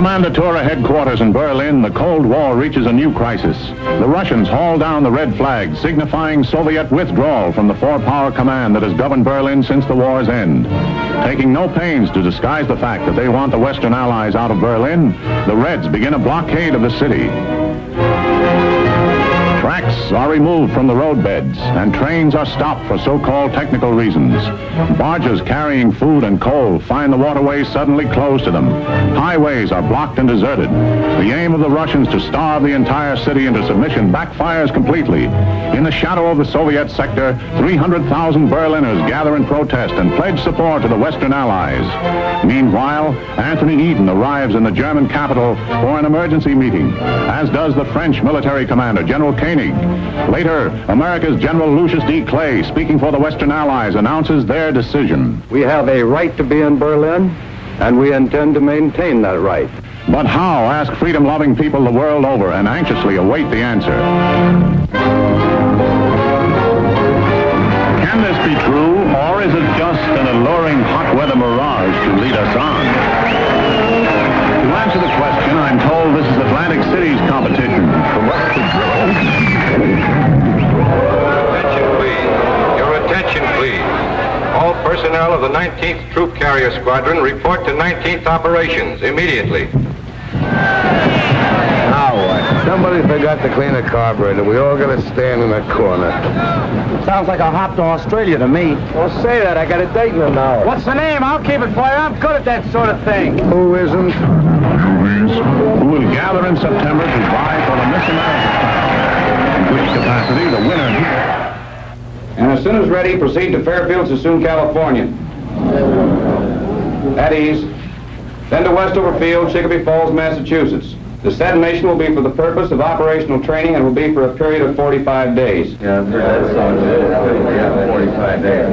Kommandatura headquarters in Berlin, the Cold War reaches a new crisis. The Russians haul down the red flag, signifying Soviet withdrawal from the four-power command that has governed Berlin since the war's end. Taking no pains to disguise the fact that they want the Western Allies out of Berlin, the Reds begin a blockade of the city. Tracks are removed from the roadbeds, and trains are stopped for so-called technical reasons. Barges carrying food and coal find the waterways suddenly closed to them. Highways are blocked and deserted. The aim of the Russians to starve the entire city into submission backfires completely. In the shadow of the Soviet sector, 300,000 Berliners gather in protest and pledge support to the Western Allies. Meanwhile, Anthony Eden arrives in the German capital for an emergency meeting, as does the French military commander, General Koenig. Later, America's General Lucius D. Clay, speaking for the Western Allies, announces their decision. We have a right to be in Berlin, and we intend to maintain that right. But how, ask freedom-loving people the world over, and anxiously await the answer. Can this be true, or is it just an alluring hot weather mirage to lead us on? To answer the question, I'm told this is Atlantic City's competition. Attention, please. Your attention, please. All personnel of the 19th Troop Carrier Squadron report to 19th Operations immediately. Now what? Somebody forgot to clean a carburetor. We all got to stand in a corner. Sounds like a hop to Australia to me. Well, say that. I got a date in an hour. What's the name? I'll keep it for you. I'm good at that sort of thing. Who isn't? Who will gather in September to vie for the Miss America title. In which capacity the winner... And as soon as ready, proceed to Fairfield, Sassoon, California. At ease. Then to Westover Field, Chicopee Falls, Massachusetts. The said mission will be for the purpose of operational training and will be for a period of 45 days. Yeah, that sounds good. Yeah, 45 days.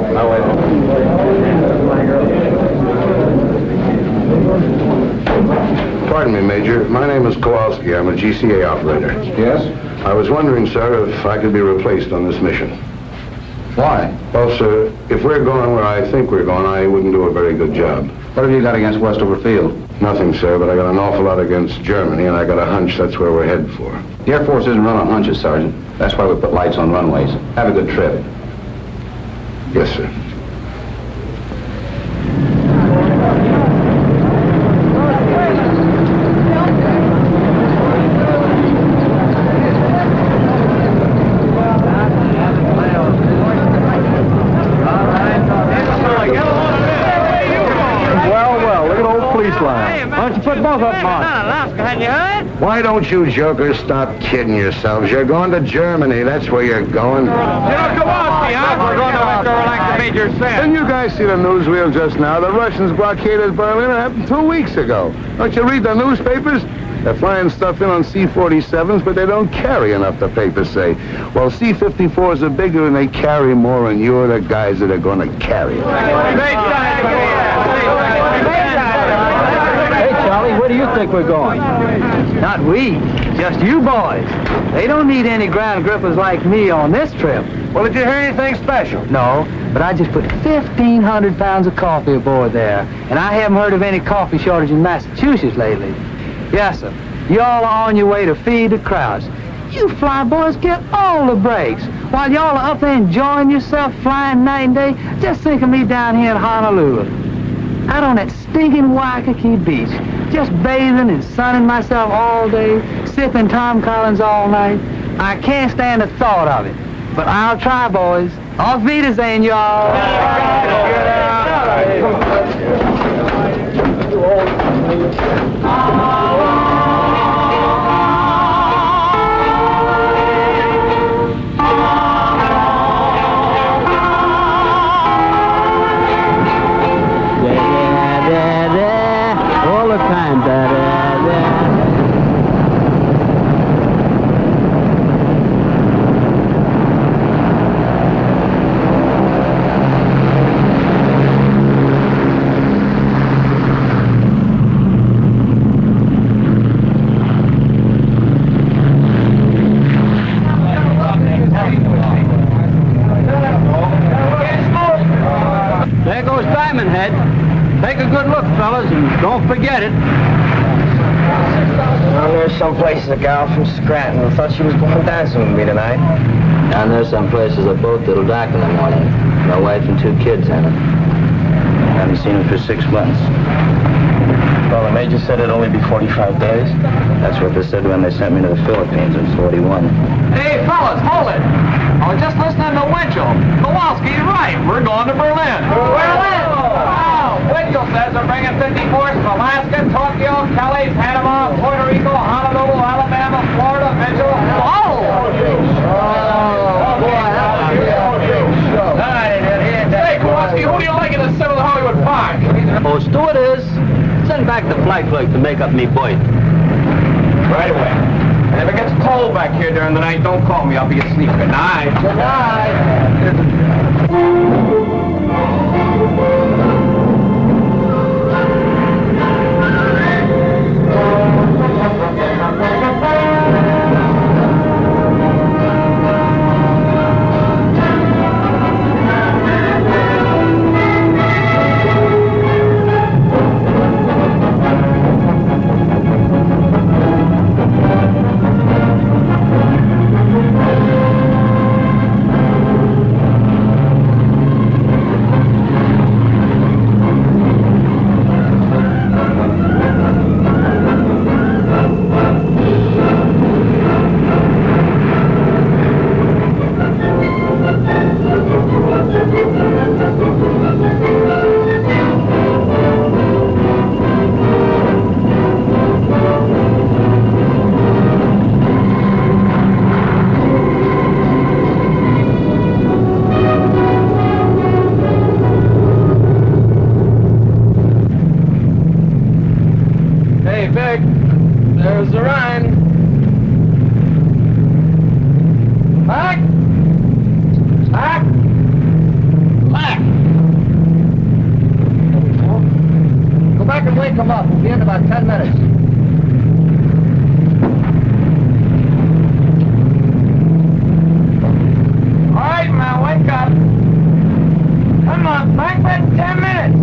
Pardon me, Major. My name is Kowalski. I'm a GCA operator. Yes? I was wondering, sir, if I could be replaced on this mission. Why? Well, sir, if we're going where I think we're going, I wouldn't do a very good job. What have you got against Westover Field? Nothing, sir, but I got an awful lot against Germany, and I got a hunch that's where we're headed for. The Air Force isn't run on hunches, Sergeant. That's why we put lights on runways. Have a good trip. Yes, sir. Why don't you put both of them on? Alaska, hadn't you heard? Why don't you jokers stop kidding yourselves? You're going to Germany. That's where you're going. Kowalski, huh? We're going to Westover like the Major said. Didn't you guys see the newsreel just now? The Russians blockaded Berlin. It happened 2 weeks ago. Don't you read the newspapers? They're flying stuff in on C-47s, but they don't carry enough, the papers say. Well, C-54s are bigger and they carry more, and you're the guys that are going to carry it. Hey, Charlie, where do you think we're going? Not we, just you boys. They don't need any ground grippers like me on this trip. Well, did you hear anything special? No, but I just put 1,500 pounds of coffee aboard there, and I haven't heard of any coffee shortage in Massachusetts lately. Yes, sir. Y'all are on your way to feed the crowds. You fly boys get all the breaks. While y'all are up there enjoying yourself flying night and day, just think of me down here in Honolulu. Out on that stinking Waikiki beach, just bathing and sunning myself all day, sipping Tom Collins all night. I can't stand the thought of it. But I'll try, boys. Auf Wiedersehen, y'all. All the time. There goes Diamond Head. Take a good look, fellas, and don't forget it. There's some places a gal from Scranton who thought she was going dancing with me tonight. And there's some places a boat that'll dock in the morning. My wife and 2 kids in it. Haven't seen them for 6 months. Well, the major said it'd only be 45 days. That's what they said when they sent me to the Philippines in 41. Hey, fellas, hold it. I was just listening to Winchell. Kowalski's right. We're going to Berlin. Berlin! Wow! Winchell says they're bringing 54s from Alaska, Tokyo, Cali, Panama, Puerto Rico, Honolulu, Alabama, Florida, Mitchell. Hey, Kowalski, who do you like in the 7th Hollywood Park? Oh, stewardess, send back the flight clerk to make up me berth. Right away. And if it gets cold back here during the night, don't call me. I'll be asleep. Good night. Good There's the Rhine. Back! Back! Back! Go back and wake them up. We'll be in about 10 minutes. All right, man, wake up. Come on, Frankfurt, 10 minutes.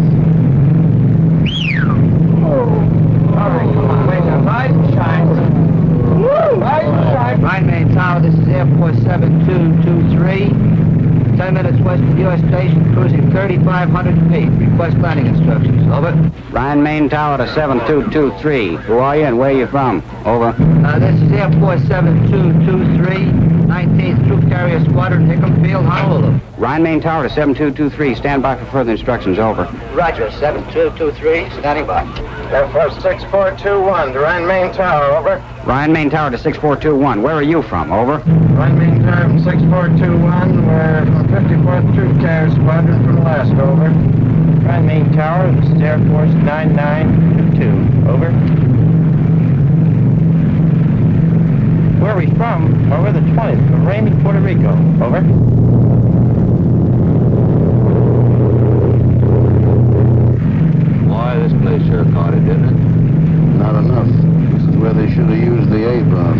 All right, come on, wake up. Rise and shine. Rise and shine. Rhine Main Tower, this is Airport 7223. 10 minutes west of U.S. Station, cruising 3,500 feet. Request landing instructions. Over. Rhine Main Tower to 7223. Who are you and where are you from? Over. This is Airport 7223, 19th Troop Carrier Squadron, Hickam Field, Honolulu. Rhine Main Tower to 7223. Stand by for further instructions. Over. Roger, 7223. Standing by. Airport 6421, the Rhine Main Tower, over. Rhine Main Tower to 6421. Where are you from? Over. Rhine Main Tower from 6421, we're from 54th Troop Carrier Squadron from Alaska, over. Rhine Main Tower, this is Air Force 9922, over. Where are we from? Well, we're the 20th, from Ramey, Puerto Rico, over. Boy, this place sure caught it, didn't it? Not enough. This is where they should have used the A-bomb.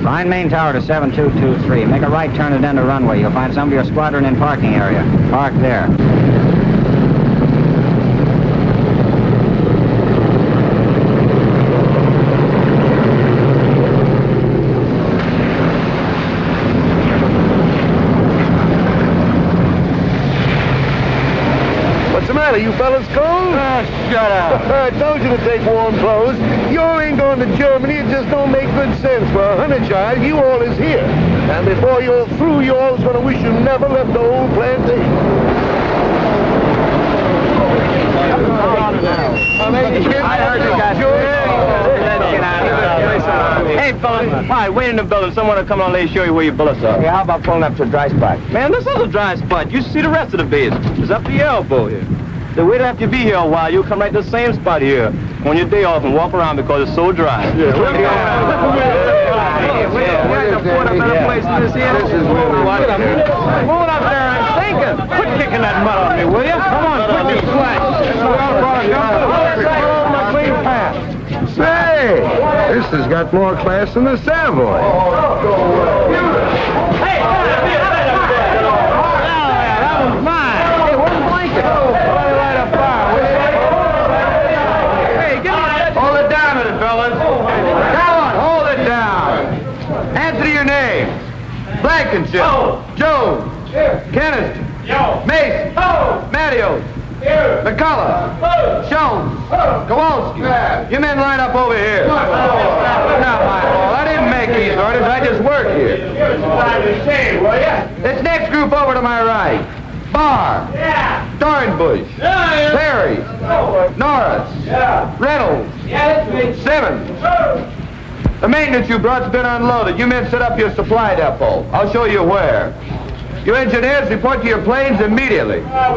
Rhine Main Tower to 7223. Make a right turn and enter runway. You'll find some of your squadron in parking area. Park there. What's the matter, you fellas cold? Oh, shut up. I told you to take warm clothes. You ain't going to Germany. It just don't make good sense. For a 100 child, you all is here. And before you're through, you all's going to wish you never left the old plantation. I heard you guys. Hey, fellas, hi, wait in the building. Someone will come on and show you where your bullets are. Yeah, how about pulling up to a dry spot? Man, this is a dry spot. You see the rest of the base. It's up to your elbow here. So wait after you be here a while. You'll come right to the same spot here on your day off and walk around because it's so dry. We're going to afford a better place than this here. Moving up there and thinking. Quit kicking that mud off me, will you? Come on, quit your slack. Say, This has got more class than the Savoy. Hey, that was mine. Hey, where's the blanket? Light a fire. Hey, give me that. Hold it down a minute, fellas. Come on, hold it down. Answer your name. Blankenship. Jones. Kennedy. Mason. Mattios. MacCullough. Jones. Kowalski. You men line up over here. Not my fault. I didn't make these orders. I just work here. This next group over to my right. Barr. Dornbush. Perry. Norris. Reynolds. Simmons. The maintenance you brought's been unloaded. You men set up your supply depot. I'll show you where. You engineers report to your planes immediately. Now,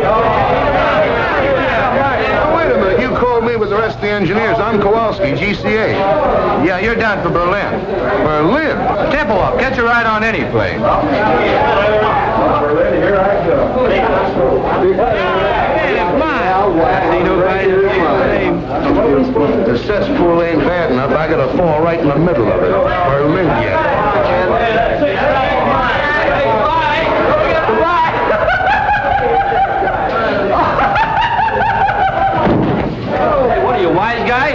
wait a minute. You called me with the rest of the engineers. I'm Kowalski, GCA. Yeah, you're down for Berlin. Berlin? Tempelhof. Catch a ride on any plane. Berlin, here I go. The cesspool ain't bad enough. I gotta fall right in the middle of it. Berlin yet. What are you, wise guy?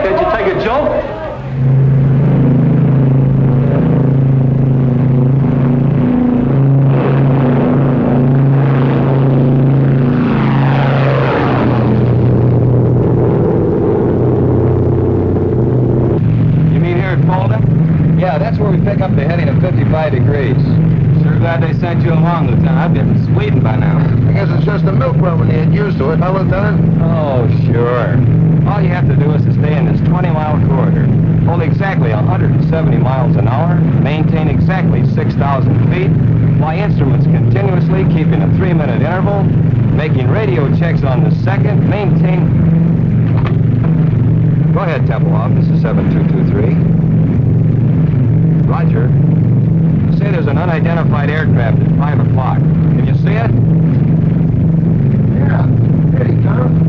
Can't you take a joke? You mean here at Fulda? Yeah, that's where we pick up the heading of 55 degrees. Sure glad they sent you along, Lieutenant. I'd be in Sweden by now. I guess it's just a milk run when you get used to it, huh, Lieutenant? Oh, sure. All you have to do is to stay in this 20-mile corridor, hold exactly 170 miles an hour, maintain exactly 6,000 feet, fly instruments continuously, keeping a 3-minute interval, making radio checks on the second, maintain... Go ahead, Tempelhof. This is 7223. Roger. Say there's an unidentified aircraft at 5 o'clock. Can you see it? Yeah. Here he comes.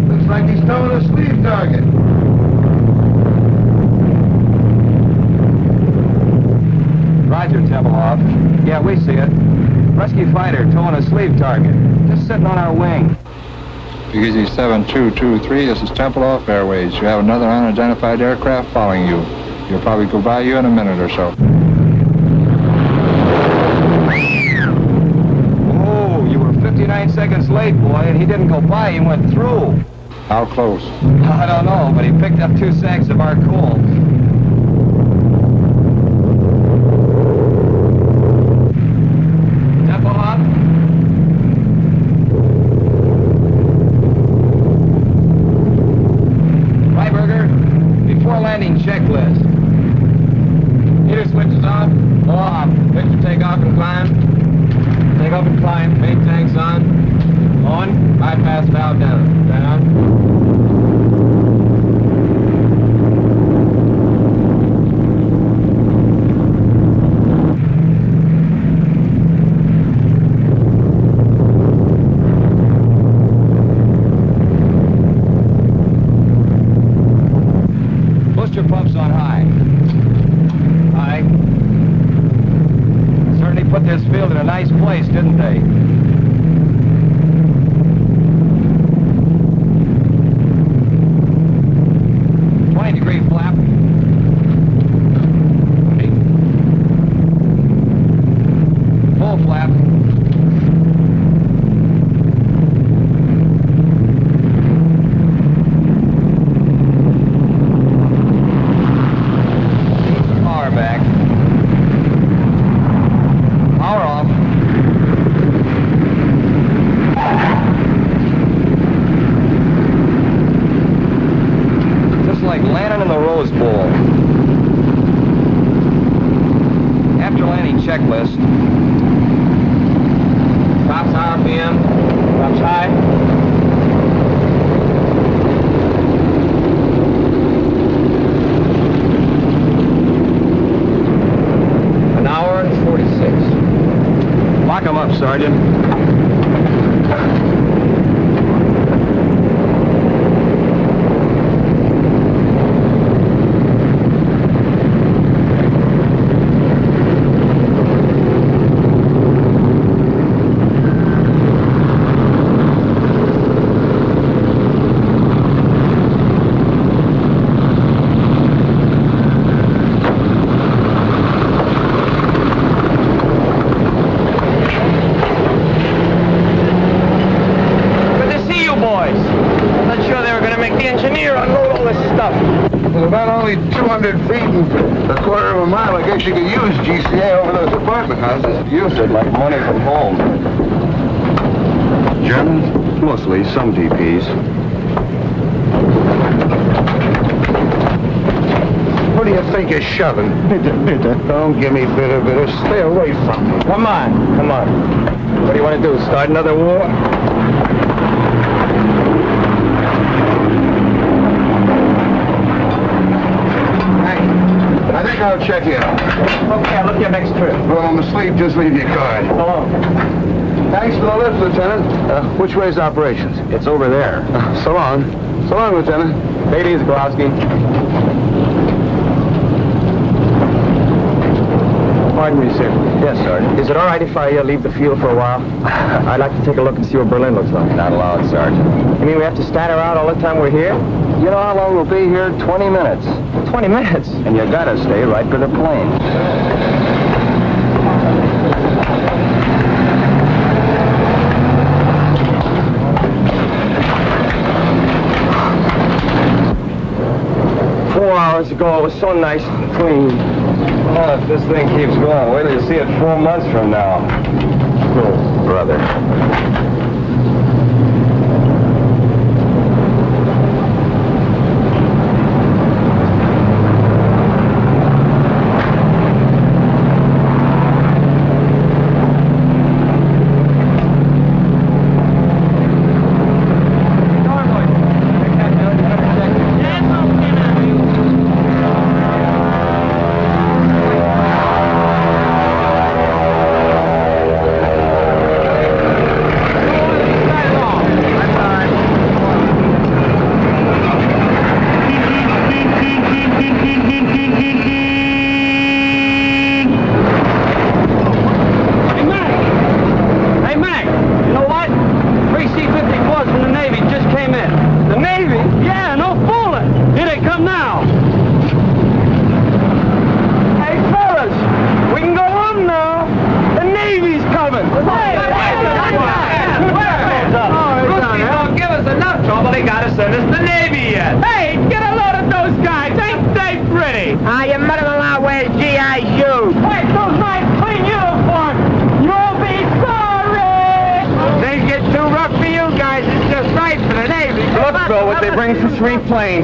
Looks like he's towing a sleeve target. Roger, Tempelhof. Yeah, we see it. Rescue fighter towing a sleeve target. Just sitting on our wing. Easy 7223, this is Tempelhof Airways. You have another unidentified aircraft following you. He'll probably go by you in a minute or so. Oh, you were 59 seconds late, boy, and he didn't go by, he went through. How close? I don't know, but he picked up 2 sacks of our coal. Tempelhof? Freiberger, before landing checklist. Heater switches off. Off. Picture takeoff and climb. Take off and climb. Main tanks on. On. Bypass valve down. Down. Booster pumps on high. High. Certainly put this field in a nice place, didn't they? Degree flap. Okay. Full flap. Power back. Power off. Like landing in the Rose Bowl. After landing checklist. Tops RPM. Tops high. An hour and 46. Lock 'em up, Sergeant. got only 200 feet and a quarter of a mile. I guess you could use GCA over those apartment houses. Use it like money from home. Germans? Mostly, some DPs. What do you think you're shoving? Bitter. Don't give me bitter. Stay away from me. Come on. What do you want to do, start another war? I think I'll check you out. Okay, I'll look at your next trip. Well, I'm asleep. Just leave your card. Hello. Thanks for the lift, Lieutenant. Which way's operations? It's over there. So long. So long, Lieutenant. Take it easy, Kowalski. Pardon me, sir. Yes, Sergeant. Is it all right if I leave the field for a while? I'd like to take a look and see what Berlin looks like. Not allowed, Sergeant. You mean we have to stand around all the time we're here? You know how long we'll be here? 20 minutes. 20 minutes? And you gotta stay right for the plane. Hours ago, it was so nice and clean. Oh, if this thing keeps going, wait till you see it 4 months from now. Oh, brother.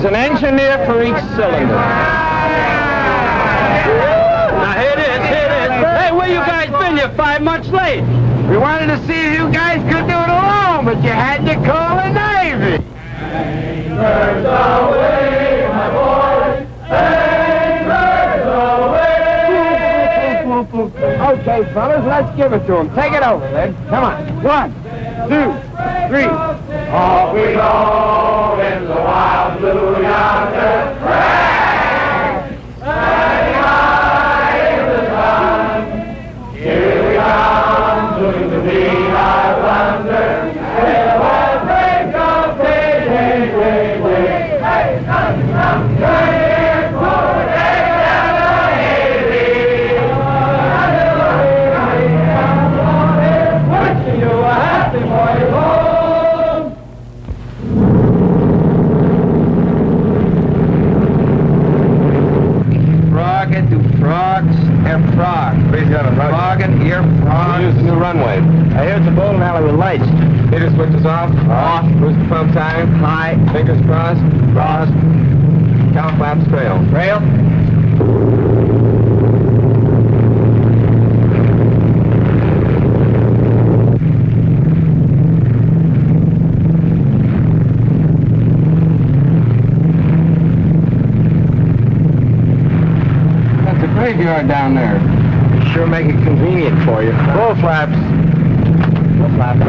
An engineer for each cylinder. Now, hit it. Hey, where you guys been? You're 5 months late. We wanted to see if you guys could do it alone, but you had to call the Navy. Anchors away, my boys. Anchors away. Okay, fellas, let's give it to them. Take it over, then. Come on. 1, 2, 3. Off we go in the wild blue yonder. Standing high in the sun. Here we come to the beat, I wonder. Will what break of day, Hey, come, turn forward, wishing you a happy boy home. Frog. Frog and ear frog. Use the new runway. I hear it's a bowling alley with lights. Meter switches off. Off. Booster pump time. High. Fingers crossed. Crossed. Cow flaps trail. Trail. Graveyard down there. Sure make it convenient for you. Full flaps. Full flaps.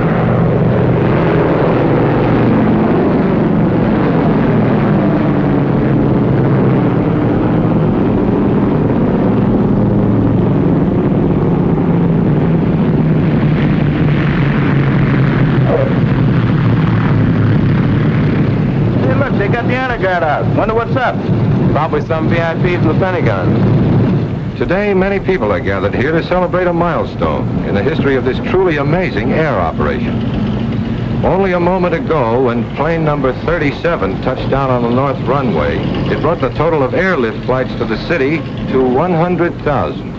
Hey, look, they got the underguard out. Wonder what's up. Probably some VIP from the Pentagon. Today, many people are gathered here to celebrate a milestone in the history of this truly amazing air operation. Only a moment ago, when plane number 37 touched down on the north runway, it brought the total of airlift flights to the city to 100,000.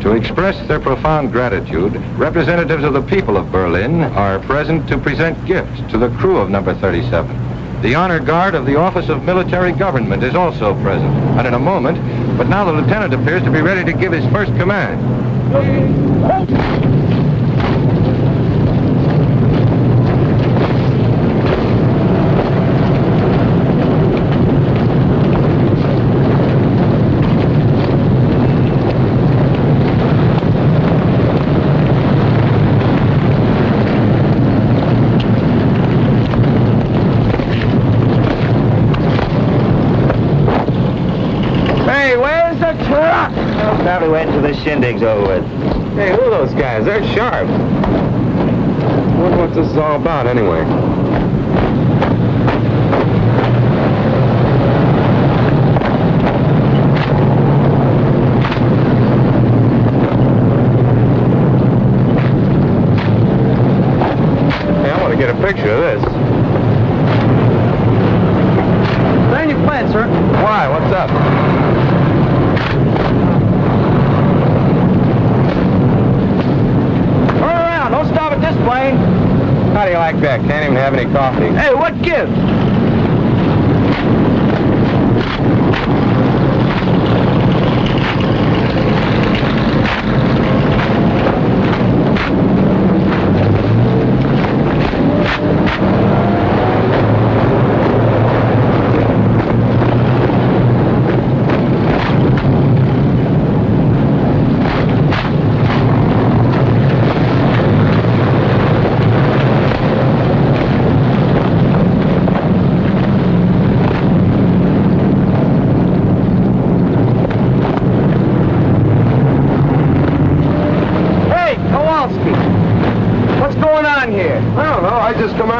To express their profound gratitude, representatives of the people of Berlin are present to present gifts to the crew of number 37. The honor guard of the Office of Military Government is also present, and in a moment, but now the lieutenant appears to be ready to give his first command. Probably wait until this shindig's over with. Hey, who are those guys? They're sharp. Wonder what this is all about, anyway. Hey, I want to get a picture of this. Land your plane, sir. Why? What's up? Don't stop at this plane. How do you like that? Can't even have any coffee. Hey, what gives?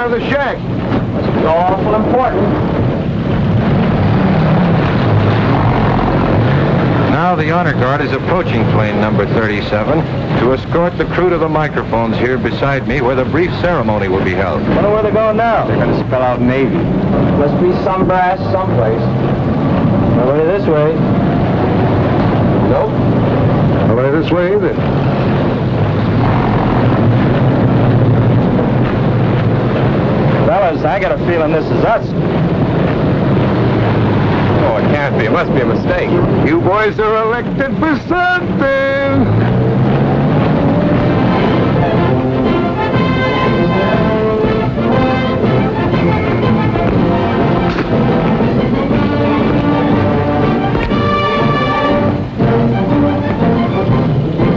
The shack. Must be awful important. Now the honor guard is approaching plane number 37 to escort the crew to the microphones here beside me where the brief ceremony will be held. Wonder where they're going now. They're going to spell out Navy. Must be some brass someplace. Nobody this way. Nope. Nobody this way either. Fellas, I got a feeling this is us. Oh, it can't be. It must be a mistake. You boys are elected for something.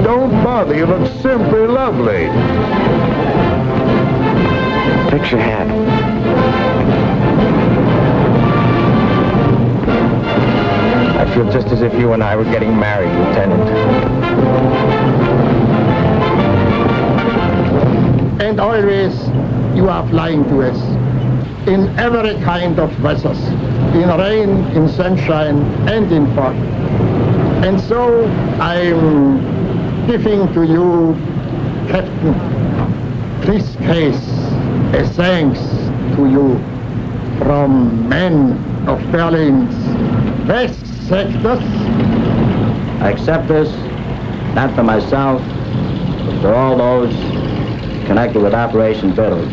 Don't bother. You look simply lovely. Fix your hat. I feel just as if you and I were getting married, Lieutenant. And always you are flying to us in every kind of weathers, in rain, in sunshine, and in fog. And so I'm giving to you, Captain, this case, a thanks to you from men of Berlin's west sectors. I accept this, not for myself, but for all those connected with Operation Vittles.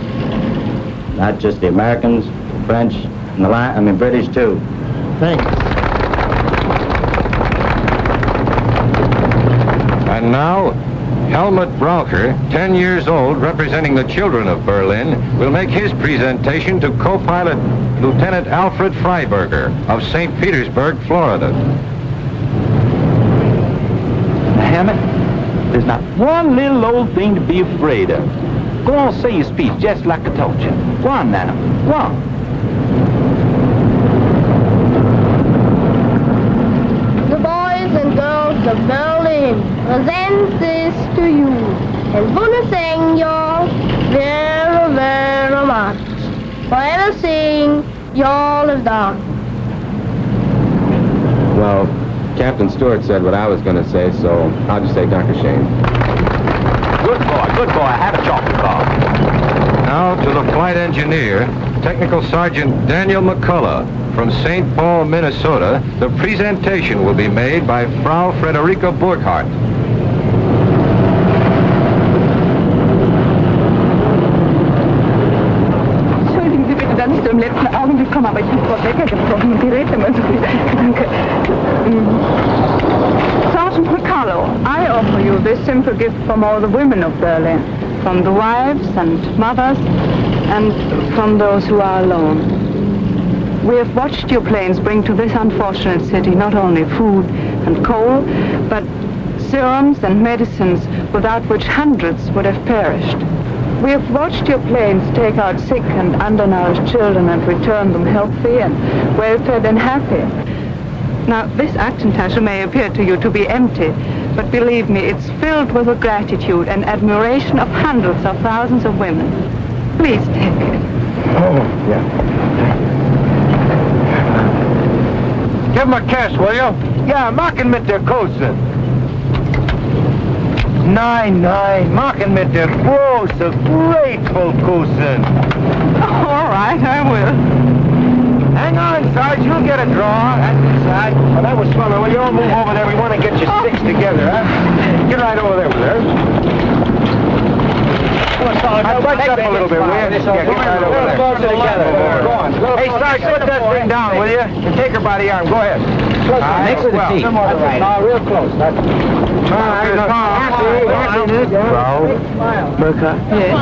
Not just the Americans, the French, and the British too. Thanks. And now, Helmut Braucher, 10 years old, representing the children of Berlin, will make his presentation to co-pilot Lieutenant Alfred Freiberger of St. Petersburg, Florida. Hammett, there's not one little old thing to be afraid of. Go on, say your speech just like I told you. Go on now, go on. The boys and girls of Berlin present this to you and want to thank you very, very much for everything y'all have done. Well, Captain Stewart said what I was going to say, so I'll just say Dr. Shane. Good boy, have a chocolate bar. Now to the flight engineer, Technical Sergeant Daniel MacCullough. From St. Paul, Minnesota, the presentation will be made by Frau Frederica Burkhardt. Entschuldigen Sie bitte, dass ich so im letzten Augenblick komme, aber ich habe Frau Becker gesprochen und die redet immer so viel. Danke. Sergeant MacCullough, I offer you this simple gift from all the women of Berlin, from the wives and mothers, and from those who are alone. We have watched your planes bring to this unfortunate city not only food and coal, but serums and medicines without which hundreds would have perished. We have watched your planes take out sick and undernourished children and return them healthy and well-fed and happy. Now, this Aktentasche may appear to you to be empty, but believe me, it's filled with the gratitude and admiration of hundreds of thousands of women. Please take it. Oh, yeah. Give him a kiss, will you? Ja, mach ihn mit der Kose. Nein, mach ihn mit der große, grateful Kose. All right, I will. Hang on, Sarge, you'll get a draw. That's inside. Well, that was fun. Will you all move over there? We want to get your sticks together, huh? Get right over there with her. Now, back up a little bit, will you? Yeah, get right over there. Closer together. Go on. Hey, Sarge, put that thing down, will you? And take her by the arm. Go ahead. Next to the seat. No, real close. That's Frau Burkhardt? Yes.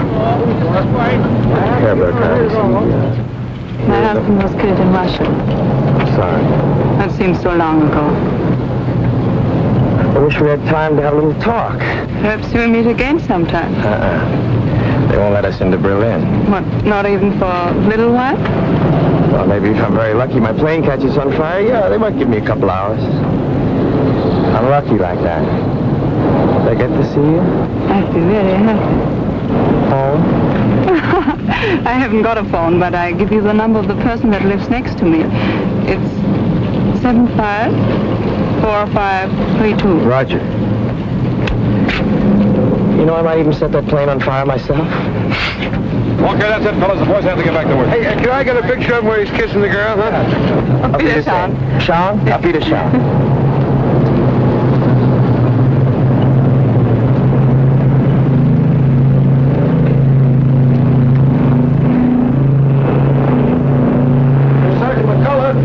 Herr Burkhardt. My husband was killed in Russia. Sorry. That seems so long ago. I wish we had time to have a little talk. Perhaps we'll meet again sometime. They won't let us into Berlin. What, not even for a little while? Well, maybe if I'm very lucky, my plane catches on fire. Yeah, they might give me a couple hours. I'm lucky like that. Did I get to see you? I'd be very happy. Phone? I haven't got a phone, but I give you the number of the person that lives next to me. It's 754532. Roger. You know, I might even set that plane on fire myself. Okay, that's it, fellas. The boys have to get back to work. Hey, can I get a picture of him where he's kissing the girl, huh? Auf Wiedersehen. Sean? Auf Wiedersehen. Sergeant MacCullough.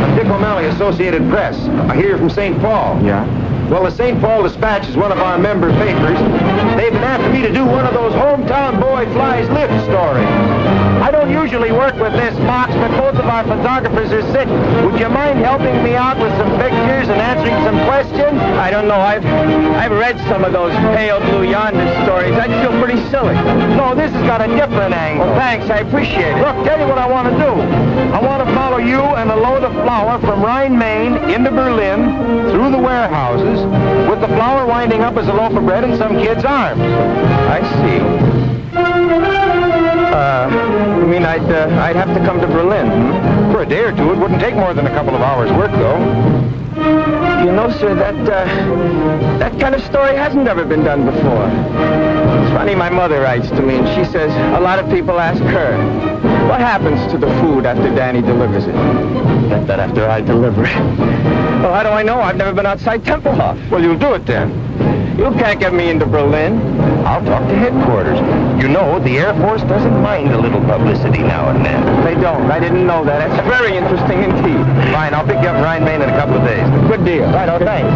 I'm Dick O'Malley, Associated Press. I hear you're from St. Paul. Yeah. Well, the St. Paul Dispatch is one of our member papers. They've been after me to do one of those hometown boy flies lift stories. I don't usually work with this box, but both of our photographers are sick. Would you mind helping me out with some pictures and answering some questions? I don't know. I've read some of those pale blue yonder stories. I'd feel pretty silly. No, this has got a different angle. Well, thanks. I appreciate it. Look, tell you what I want to do. I want to follow you and a load of flour from Rhine, Maine into Berlin through the warehouses, with the flour winding up as a loaf of bread in some kid's arms. I see. You mean I'd have to come to Berlin, hmm? For a day or two. It wouldn't take more than a couple of hours' work, though. You know, sir, that kind of story hasn't ever been done before. It's funny, my mother writes to me, and she says a lot of people ask her, what happens to the food after Danny delivers it? That after I deliver it. Well, how do I know? I've never been outside Tempelhof. Well, you'll do it then. You can't get me into Berlin. I'll talk to headquarters. You know, the Air Force doesn't mind a little publicity now and then. They don't. I didn't know that. That's very interesting indeed. Fine, I'll pick you up in Rhine, Maine in a couple of days. Good deal. Right, oh, thanks.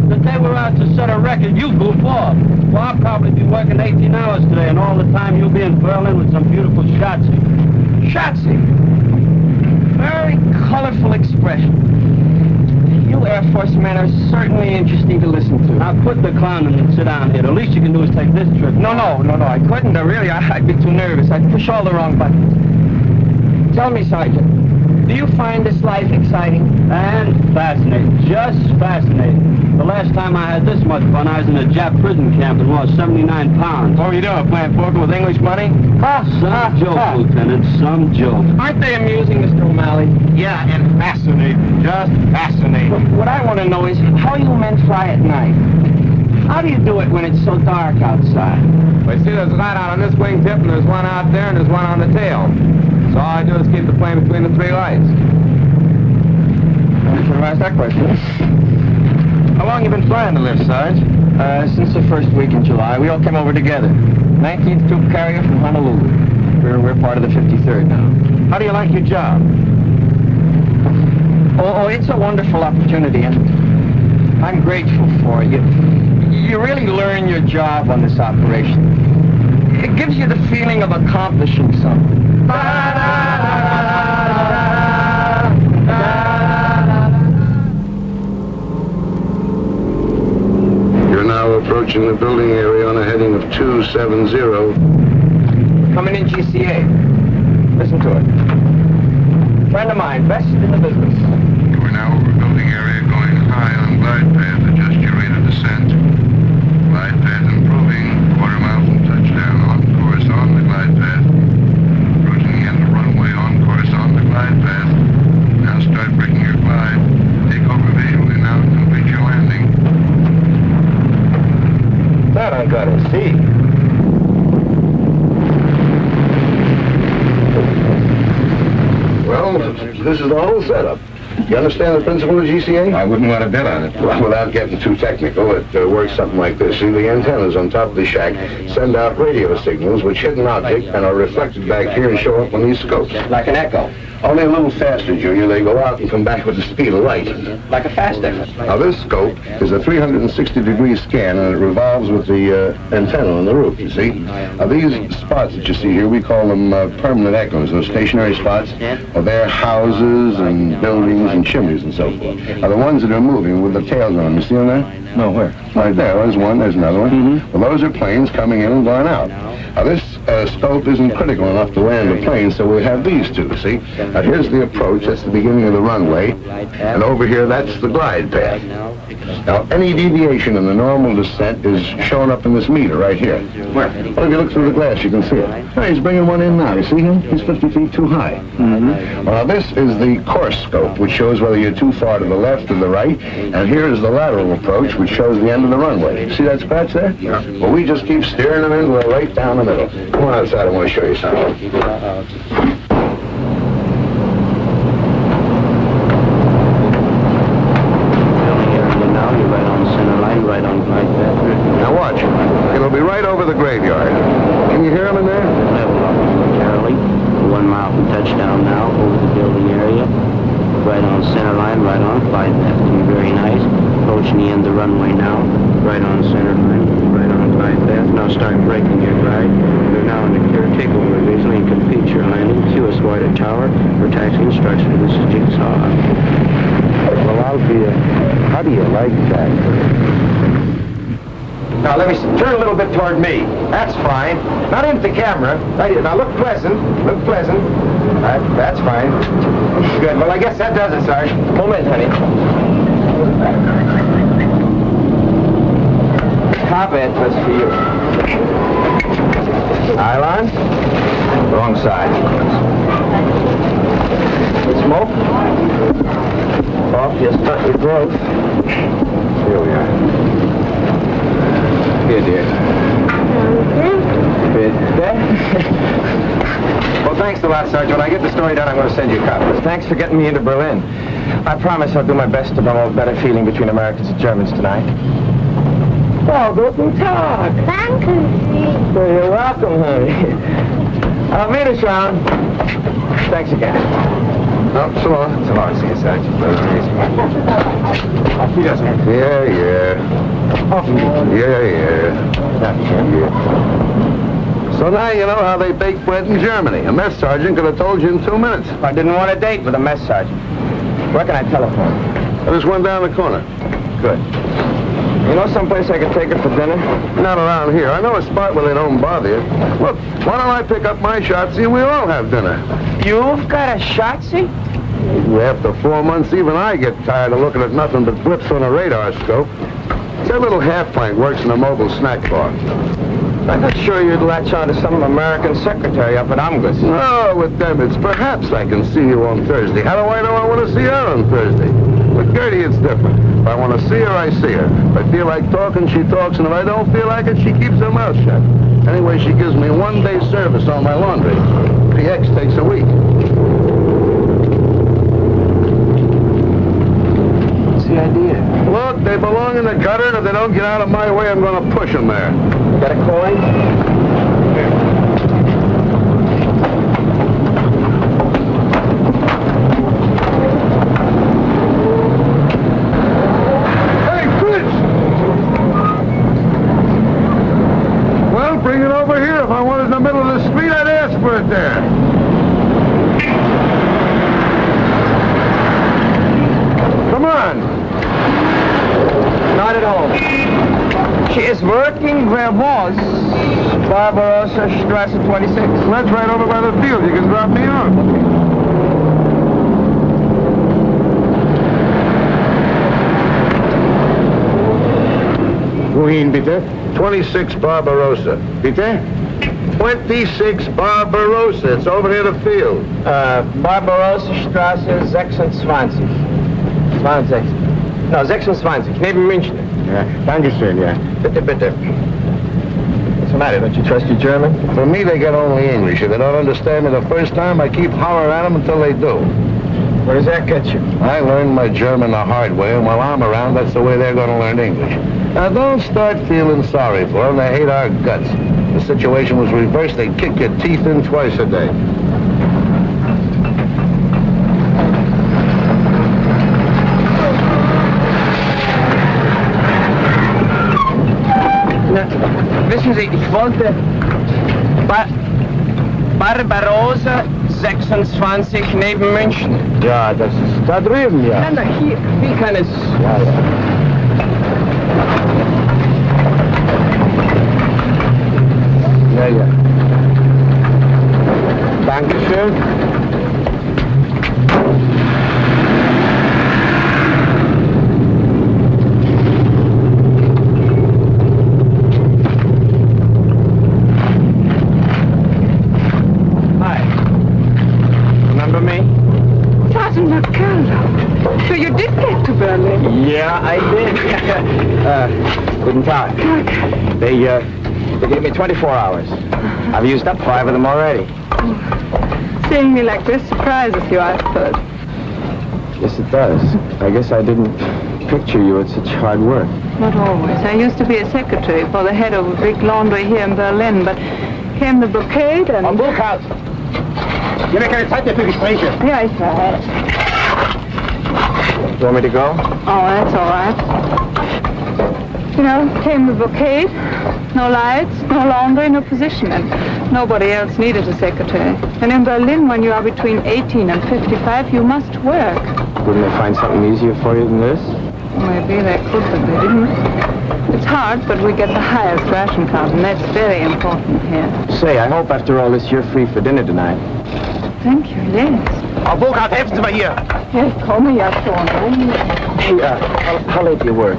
If they were out to set a record, you goof off. Well, I'll probably be working 18 hours today, and all the time you'll be in Berlin with some beautiful Schatzi. Schatzi. Very colorful expression. You Air Force men are certainly interesting to listen to. Now quit the clowning and sit down here. The least you can do is take this trip. No, I couldn't. Really, I'd be too nervous. I'd push all the wrong buttons. Tell me, Sergeant, Do you find this life exciting? And fascinating, just fascinating. The last time I had this much fun, I was in a Jap prison camp and lost 79 pounds. What were you doing, playing poker with English money? Some joke, Lieutenant, some joke. Aren't they amusing, Mr. O'Malley? Yeah, and fascinating, just fascinating. What I want to know is how you men fly at night. How do you do it when it's so dark outside? Well, see, there's a light out on this wingtip, and there's one out there, and there's one on the tail. So all I do is keep the plane between the three lights. I should have asked that question. How long you been flying the lift, Sarge? Since the first week in July. We all came over together. 19th Troop Carrier from Honolulu. We're part of the 53rd now. How do you like your job? Oh, it's a wonderful opportunity, and I'm grateful for it. You really learn your job on this operation. It gives you the feeling of accomplishing something. You're now approaching the building area on a heading of 270. Coming in GCA. Listen to it. Friend of mine, best in the business. We're now over building area going high on glide path. Adjust your rate of descent. Glide path improving. Quarter mile from touchdown. On course on the glide path. Approaching the end of runway. On course on the glide path. Now start breaking your glide. Take over visually now to complete your landing. That I gotta see. Well, this is the whole setup. You understand the principle of GCA? I wouldn't want to bet on it. Well, without getting too technical, it works something like this. See, the antennas on top of the shack send out radio signals which hit an object and are reflected back here and show up on these scopes. Like an echo. Only a little faster, Junior. They go out and come back with the speed of light. Like a fast echo. Now, this scope is a 360-degree scan, and it revolves with the antenna on the roof, you see. Now, these spots that you see here, we call them permanent echoes. Those stationary spots are their houses and buildings and chimneys and so forth. Now, the ones that are moving with the tails on them, you see them there? No, where? Right there. There's one. There's another one. Well, those are planes coming in and going out. Now, this scope isn't critical enough to land the plane, so we have these two, see? Now, here's the approach. That's the beginning of the runway. And over here, that's the glide path. Now, any deviation in the normal descent is shown up in this meter right here. Where? Well, if you look through the glass, you can see it. Hey, he's bringing one in now. You see him? He's 50 feet too high. Well, now, this is the course scope, which shows whether you're too far to the left or the right. And here is the lateral approach, which shows the end of the runway. See that scratch there? Yeah. Well, we just keep steering them in right down the middle. Come on outside. I want to show you something. Now watch. It'll be right over the graveyard. Can you hear him in there? Level up momentarily. 1 mile from touchdown now, over the building area. Right on center line, right on glide path. Very nice. Approaching the end of the runway now. Right on center line, right on glide path. Now start breaking your glide. You're now in the clear takeover visually and complete your landing. QS White Tower. For taxi instruction, this is Jigsaw. Well, Althea, how do you like that? Now let me turn a little bit toward me. That's fine. Not into the camera. Right here. Now look pleasant. Look pleasant. That's fine. Good. Well, I guess that does it, Sarge. Moment, honey. Top it. That's for you. Island. Wrong side. Smoke. Off your stunt your throat. Here we are. Here, dear. Well, thanks a lot, Sergeant. When I get the story done, I'm going to send you a copy. Thanks for getting me into Berlin. I promise I'll do my best to promote better feeling between Americans and Germans tonight. Well, guten Tag. Thank you. Well, you're welcome, honey. I'll meet us round. Thanks again. Oh, so long. So long. See you, Sergeant. Auf Wiedersehen. Yeah. Auf Wiedersehen. Yeah. So now you know how they bake bread in Germany. A mess sergeant could have told you in 2 minutes. I didn't want a date with a mess sergeant. Where can I telephone? There's one down the corner. Good. You know someplace I could take her for dinner? Not around here. I know a spot where they don't bother you. Look, why don't I pick up my shotzi and we'll all have dinner? You've got a shotzi? After 4 months, even I get tired of looking at nothing but blips on a radar scope. That little half-pint works in a mobile snack bar. I'm not sure you'd latch on to some American secretary up at Amgus. No, with them, it's perhaps I can see you on Thursday. How do I know I want to see her on Thursday? With Gertie, it's different. If I want to see her, I see her. If I feel like talking, she talks, and if I don't feel like it, she keeps her mouth shut. Anyway, she gives me 1 day service on my laundry. The X takes a week. What's the idea? Look, they belong in the gutter, and if they don't get out of my way, I'm going to push them there. Got a coin? Hey, Fritz! Well, bring it over here. If I wanted it in the middle of the street, I'd ask for it there. Come on. Not at home. She is working where was Barbarossa Strasse 26. That's right over by the field. You can drop me off. Wohin, bitte? 26 Barbarossa. Bitte? 26 Barbarossa. It's over near the field. Barbarossa Strasse 26. 20. No, 26. Neben München. Ja, Dankeschön, ja. Bitte, bitte. What's the matter? Don't you trust your German? For me, they get only English. If they don't understand me the first time, I keep hollering at them until they do. Where does that get you? I learned my German the hard way, and while I'm around, that's the way they're going to learn English. Now, don't start feeling sorry for them. They hate our guts. If the situation was reversed, they'd kick your teeth in twice a day. Wissen Sie, ich wollte Barbarossa 26 neben München. Ja, das ist da drüben, ja. Na, hier, wie kann es... Ja, ja. Ja, ja. Dankeschön. MacCullough. So you did get to Berlin? Yeah, I did. Guten Tag. They gave me 24 hours. I've used up 5 of them already. Seeing me like this surprises you, I suppose. Yes, it does. I guess I didn't picture you at such hard work. Not always. I used to be a secretary for the head of a big laundry here in Berlin, but came the blockade and... Am Burkhardt! Ich habe keine Zeit mehr für Gespräche. Yeah, ich weiß. You want me to go? Oh, that's all right. You know, came the blockade. No lights, no laundry, no position, and nobody else needed a secretary. And in Berlin, when you are between 18 and 55, you must work. Wouldn't they find something easier for you than this? Maybe they could, but they didn't. It's hard, but we get the highest ration count, and that's very important here. Say, I hope after all this you're free for dinner tonight. Thank you, yes. Am Burkhardt, helfen Sie mir hier! Yes, komme ja schon. Hey, how late do you work?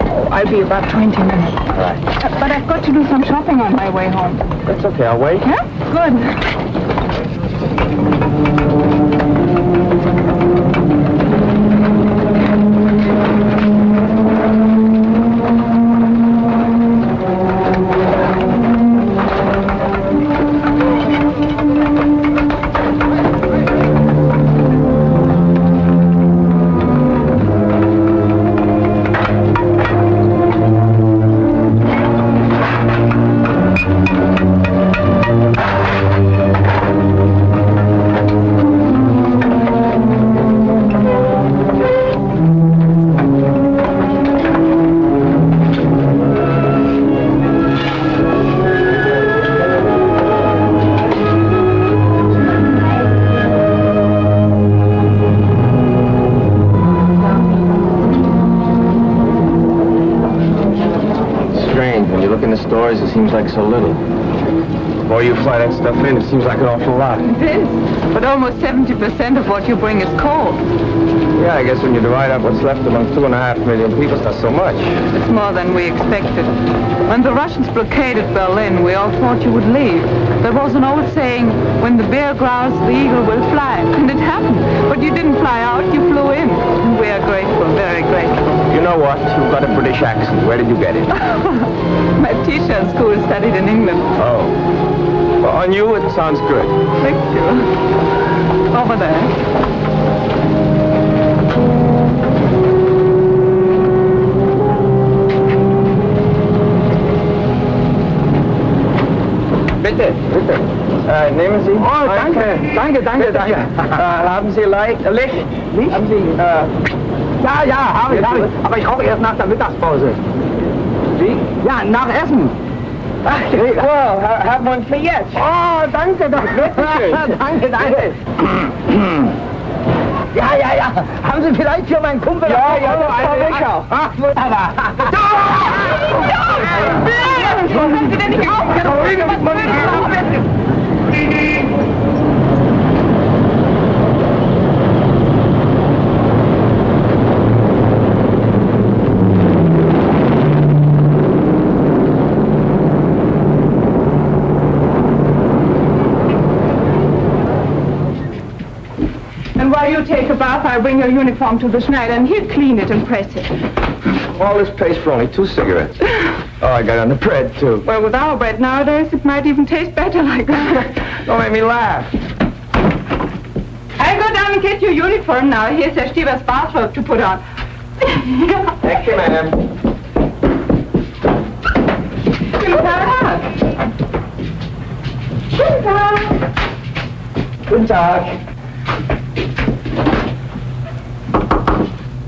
Oh, I'll be about 20 minutes. All right. But I've got to do some shopping on my way home. That's okay, I'll wait. Yeah? Good. It seems like so little. Boy, you fly that stuff in, it seems like an awful lot. It is. But almost 70% of what you bring is coal. Yeah, I guess when you divide up what's left among 2.5 million people, it's not so much. It's more than we expected. When the Russians blockaded Berlin, we all thought you would leave. There was an old saying, when the bear growls, the eagle will fly. And it happened. But you didn't fly out, you flew in. And we are grateful, very grateful. You know what? You've got a British accent. Where did you get it? My teacher in school studied in England. Oh. Well, on you, it sounds good. Thank you. Over there. Bitte. Nehmen Sie. Oh, danke. Haben Sie Licht? Haben Sie, Ja, habe ich. Aber ich rauche erst nach der Mittagspause. Wie? Ja, nach Essen. Ach, well, have one for jetzt. Oh, danke, das wird schön. Danke. Ja. Haben Sie vielleicht für meinen Kumpel... Ja, ich auch. Ach, wunderbar. Wenn Sie denn nicht And while you take a bath, I'll bring your uniform to the Schneider, and he'll clean it and press it. All this pays for only 2 cigarettes. Oh, I got on the bread, too. Well, with our bread nowadays, it might even taste better like that. Don't make me laugh. I'll go down and get your uniform now. Here's Herr Stieber's bathrobe to put on. Thank you, ma'am. Guten Tag.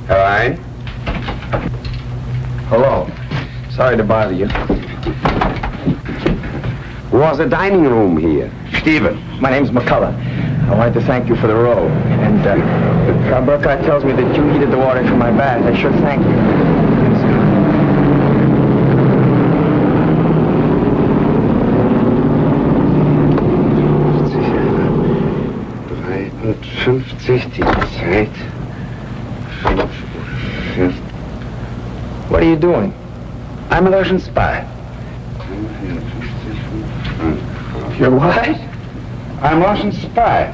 Hi. Hello. Sorry to bother you. Was a dining room here? Stephen, my name's MacCullough. I wanted to thank you for the roll. And Frau Burkhardt tells me that you heated the water for my bath. I sure thank you. 53, die Zeit. 5 Uhr. What are you doing? I'm a Russian spy. You're what? I'm a Russian spy.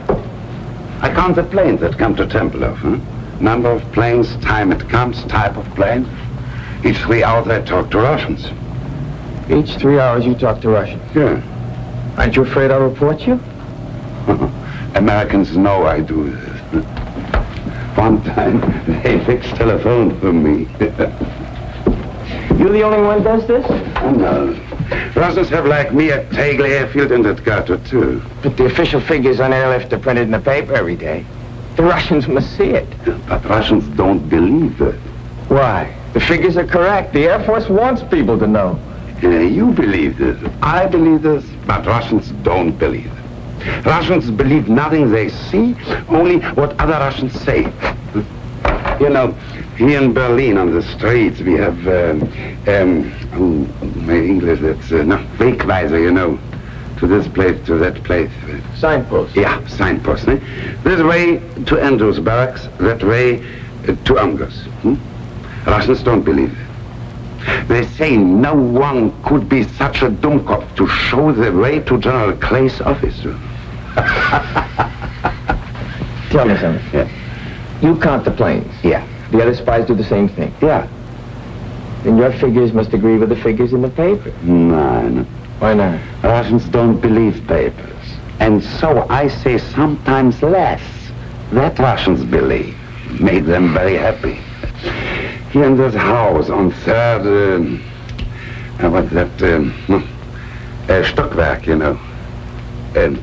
I count the planes that come to Tempelhof. Number of planes, time it comes, type of plane. Each 3 hours I talk to Russians. Each 3 hours you talk to Russians? Yeah. Aren't you afraid I'll report you? Americans know I do this. One time they fixed telephone for me. You're the only one who does this? No. Russians have like me at Tegel Airfield and at Gato too. But the official figures on airlift are printed in the paper every day. The Russians must see it. But Russians don't believe it. Why? The figures are correct. The Air Force wants people to know. You believe this. I believe this, but Russians don't believe it. Russians believe nothing they see, only what other Russians say. You know, here in Berlin on the streets we have, my English, that's, Wegweiser, you know, to this place, to that place. Signposts? Yeah, signposts. Eh? This way to Andrews Barracks, that way to Angers. Russians don't believe it. They say no one could be such a dummkopf to show the way to General Clay's office. Tell me something. Yeah. You count the planes. Yeah. The other spies do the same thing. Yeah. Then your figures must agree with the figures in the paper. No. Why not? Russians don't believe papers. And so I say sometimes less that Russians believe. Made them very happy. Here in this house on 3rd, what's that, Stockwerk, you know. And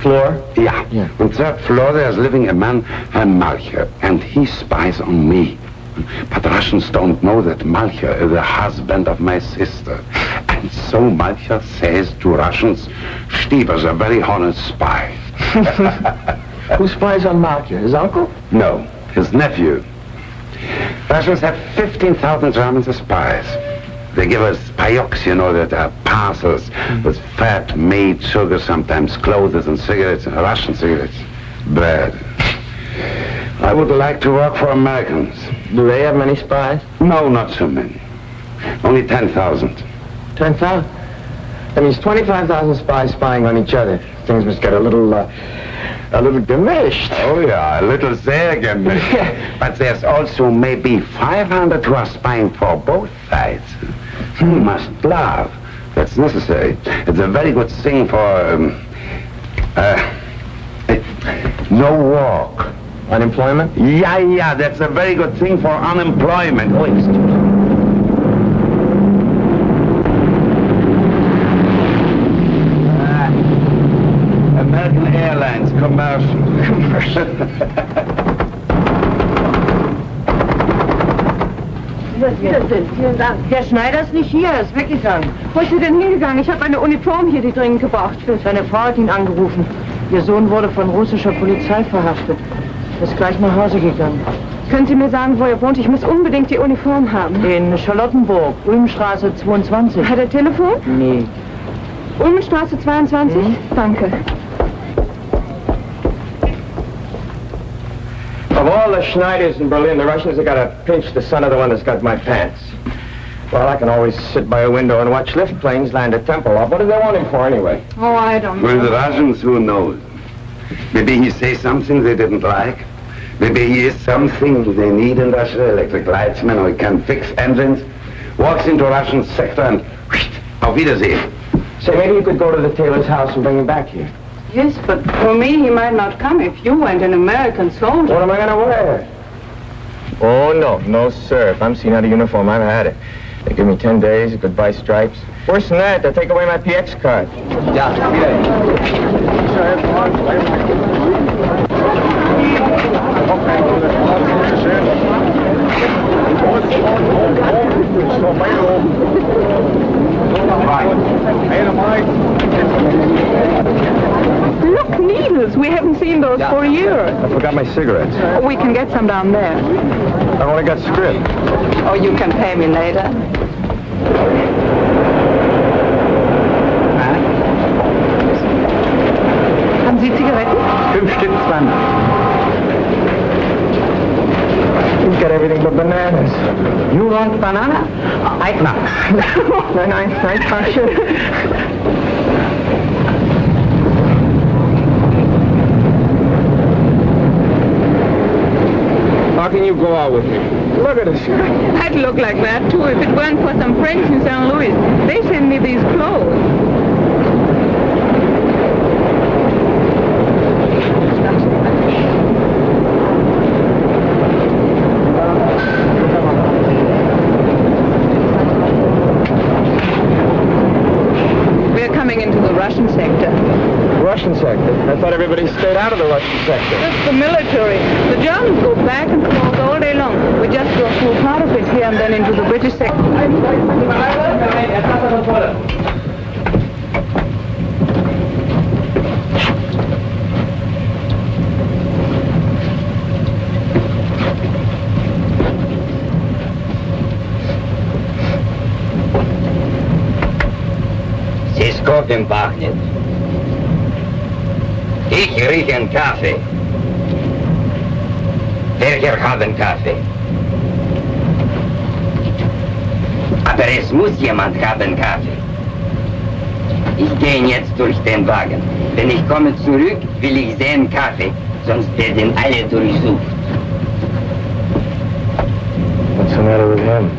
floor? Yeah. On 3rd floor there's living a man, Malcher, and he spies on me. But Russians don't know that Malcher is the husband of my sister. And so Malcher says to Russians, Stieber's a very honest spy. Who spies on Malcher? His uncle? No, his nephew. Russians have 15,000 Germans as spies. They give us payocks, you know, that are parcels with fat, meat, sugar, sometimes clothes and cigarettes, Russian cigarettes, bread. I would like to work for Americans. Do they have many spies? No, not so many. Only 10,000. 10,000? That means 25,000 spies spying on each other. Things must get a little gemished. Oh, yeah, a little sehr gemished. But there's also maybe 500 who are spying for both sides. You must laugh. That's necessary. It's a very good thing for, no work. Unemployment? Yeah, that's a very good thing for unemployment. Oh, excuse me. American Airlines, commercial. Vielen Dank. Herr Schneider ist nicht hier, er ist weggegangen. Wo ist er denn hingegangen? Ich habe eine Uniform hier, die dringend gebraucht wird. Seine Frau hat ihn angerufen. Ihr Sohn wurde von russischer Polizei verhaftet. Ist gleich nach Hause gegangen. Können Sie mir sagen, wo er wohnt? Ich muss unbedingt die Uniform haben. In Charlottenburg, Ulmstraße 22. Hat er Telefon? Nee. Ulmenstraße 22? Danke. Of all the Schneiders in Berlin, the Russians have got to pinch the son of the one that's got my pants. Well, I can always sit by a window and watch lift planes land at Tempelhof. What do they want him for anyway? Oh, I don't know. Well, the Russians, who knows? Maybe he says something they didn't like. Maybe he is something they need in Russia, electric lightsman, or he can fix engines. Walks into a Russian sector and auf Wiedersehen. Say, maybe you could go to the tailor's house and bring him back here. Yes, but for me, he might not come if you weren't an American soldier. What am I going to wear? Oh, no, sir. If I'm seen out of uniform, I've had it. They give me 10 days, goodbye stripes. Worse than that, they'll take away my PX card. Ja, Look, needles. We haven't seen those for a year. I forgot my cigarettes. We can get some down there. I only got script. Oh, you can pay me later. Haben Sie Zigaretten? 5 Stück, 20. He's got everything but bananas. You want banana? No. Nein, danke. How can you go out with me? Look at this. I'd look like that, too, if it weren't for some friends in St. Louis. They send me these clothes. Russian sector. Russian sector? I thought everybody stayed out of the Russian sector. Just the military. The Germans go back and forth all day long. We just go through part of it here and then into the British sector. Кофе пахнет. Ich rieche einen Kaffee. Welcher haben Kaffee? Aber es muss jemand haben Kaffee. Ich gehe jetzt durch den Wagen. Wenn ich komme zurück, will ich sehen Kaffee, sonst werden alle durchsucht. What's the matter with him?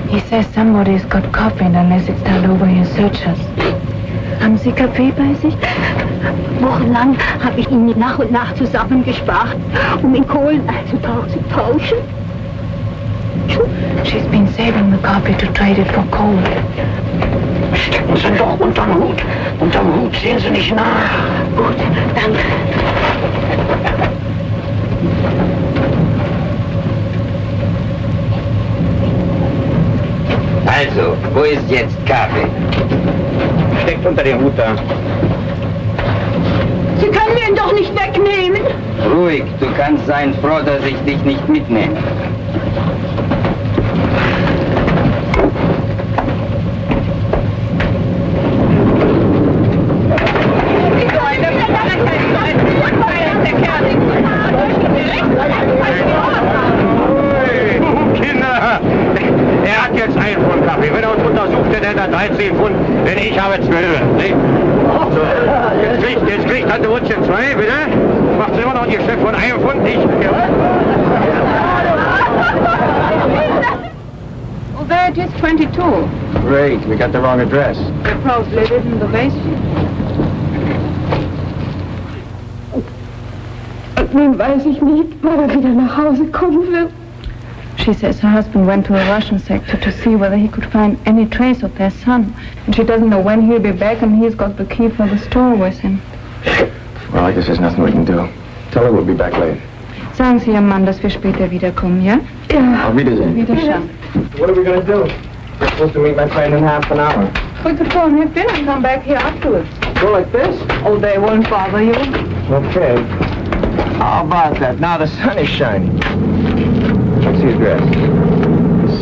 He says somebody's got coffee and unless it's turned over, he'll search us. Haben Sie Kaffee bei sich? Wochenlang habe ich ihn nach und nach zusammengespart, in Kohlen zu tauschen. She's been saving the coffee to trade it for coal. Stecken Sie doch unterm Hut. Unterm Hut sehen Sie nicht nach. Gut, danke. Also, wo ist jetzt Kaffee? Steckt unter den Hut da. Sie können mir ihn doch nicht wegnehmen. Ruhig, du kannst sein froh, dass ich dich nicht mitnehme. macht jetzt 1 Pfund Kaffee. Wenn er uns untersucht, dann hätte er 13 Pfund, denn ich habe 12. Nicht? So, jetzt kriegt Tante Wutschen 2, bitte. Macht immer noch ein Geschäft von 1 Pfund, nicht? Well, there it is, 22. Great, we got the wrong address. They probably live in the basement. Nun weiß ich nicht, wann er wieder nach Hause kommen wird. She says her husband went to a Russian sector to see whether he could find any trace of their son. And she doesn't know when he'll be back, and he's got the key for the store with him. Well, I guess there's nothing we can do. Tell her we'll be back late. Sagen Sie Ihrem Mann, dass wir später wiederkommen, ja? Ja. Auf Wiedersehen. Wiederschauen. What are we going to do? We're supposed to meet my friend in half an hour. We could go and have dinner and come back here afterwards. Go like this? Oh, they won't bother you. Okay. How about that? Now the sun is shining. What's the address?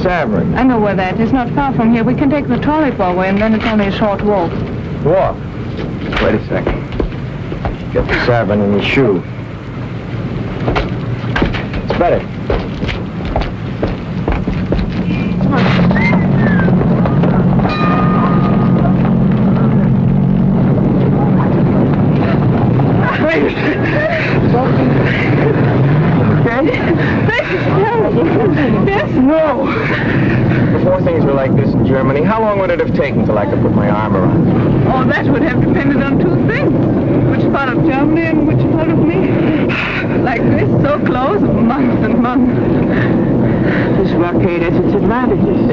Savering. I know where that is. Not far from here. We can take the trolley forward, and then it's only a short walk. Walk? Wait a second. Get the Savering in your shoe. It's better. Yes? No. Before things were like this in Germany, how long would it have taken till I could put my arm around you? Oh, that would have depended on 2 things. Which part of Germany and which part of me. Like this, so close, months and months. This blockade has its advantages.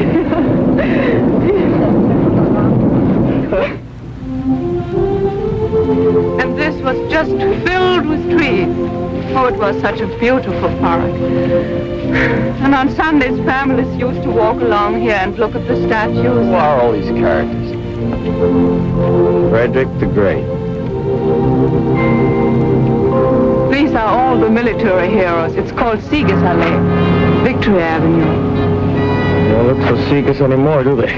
And this was just filled with trees. Oh, it was such a beautiful park. And on Sundays, families used to walk along here and look at the statues. Who are all these characters? Frederick the Great. These are all the military heroes. It's called Siegesallee, Victory Avenue. They don't look so Sieges anymore, do they?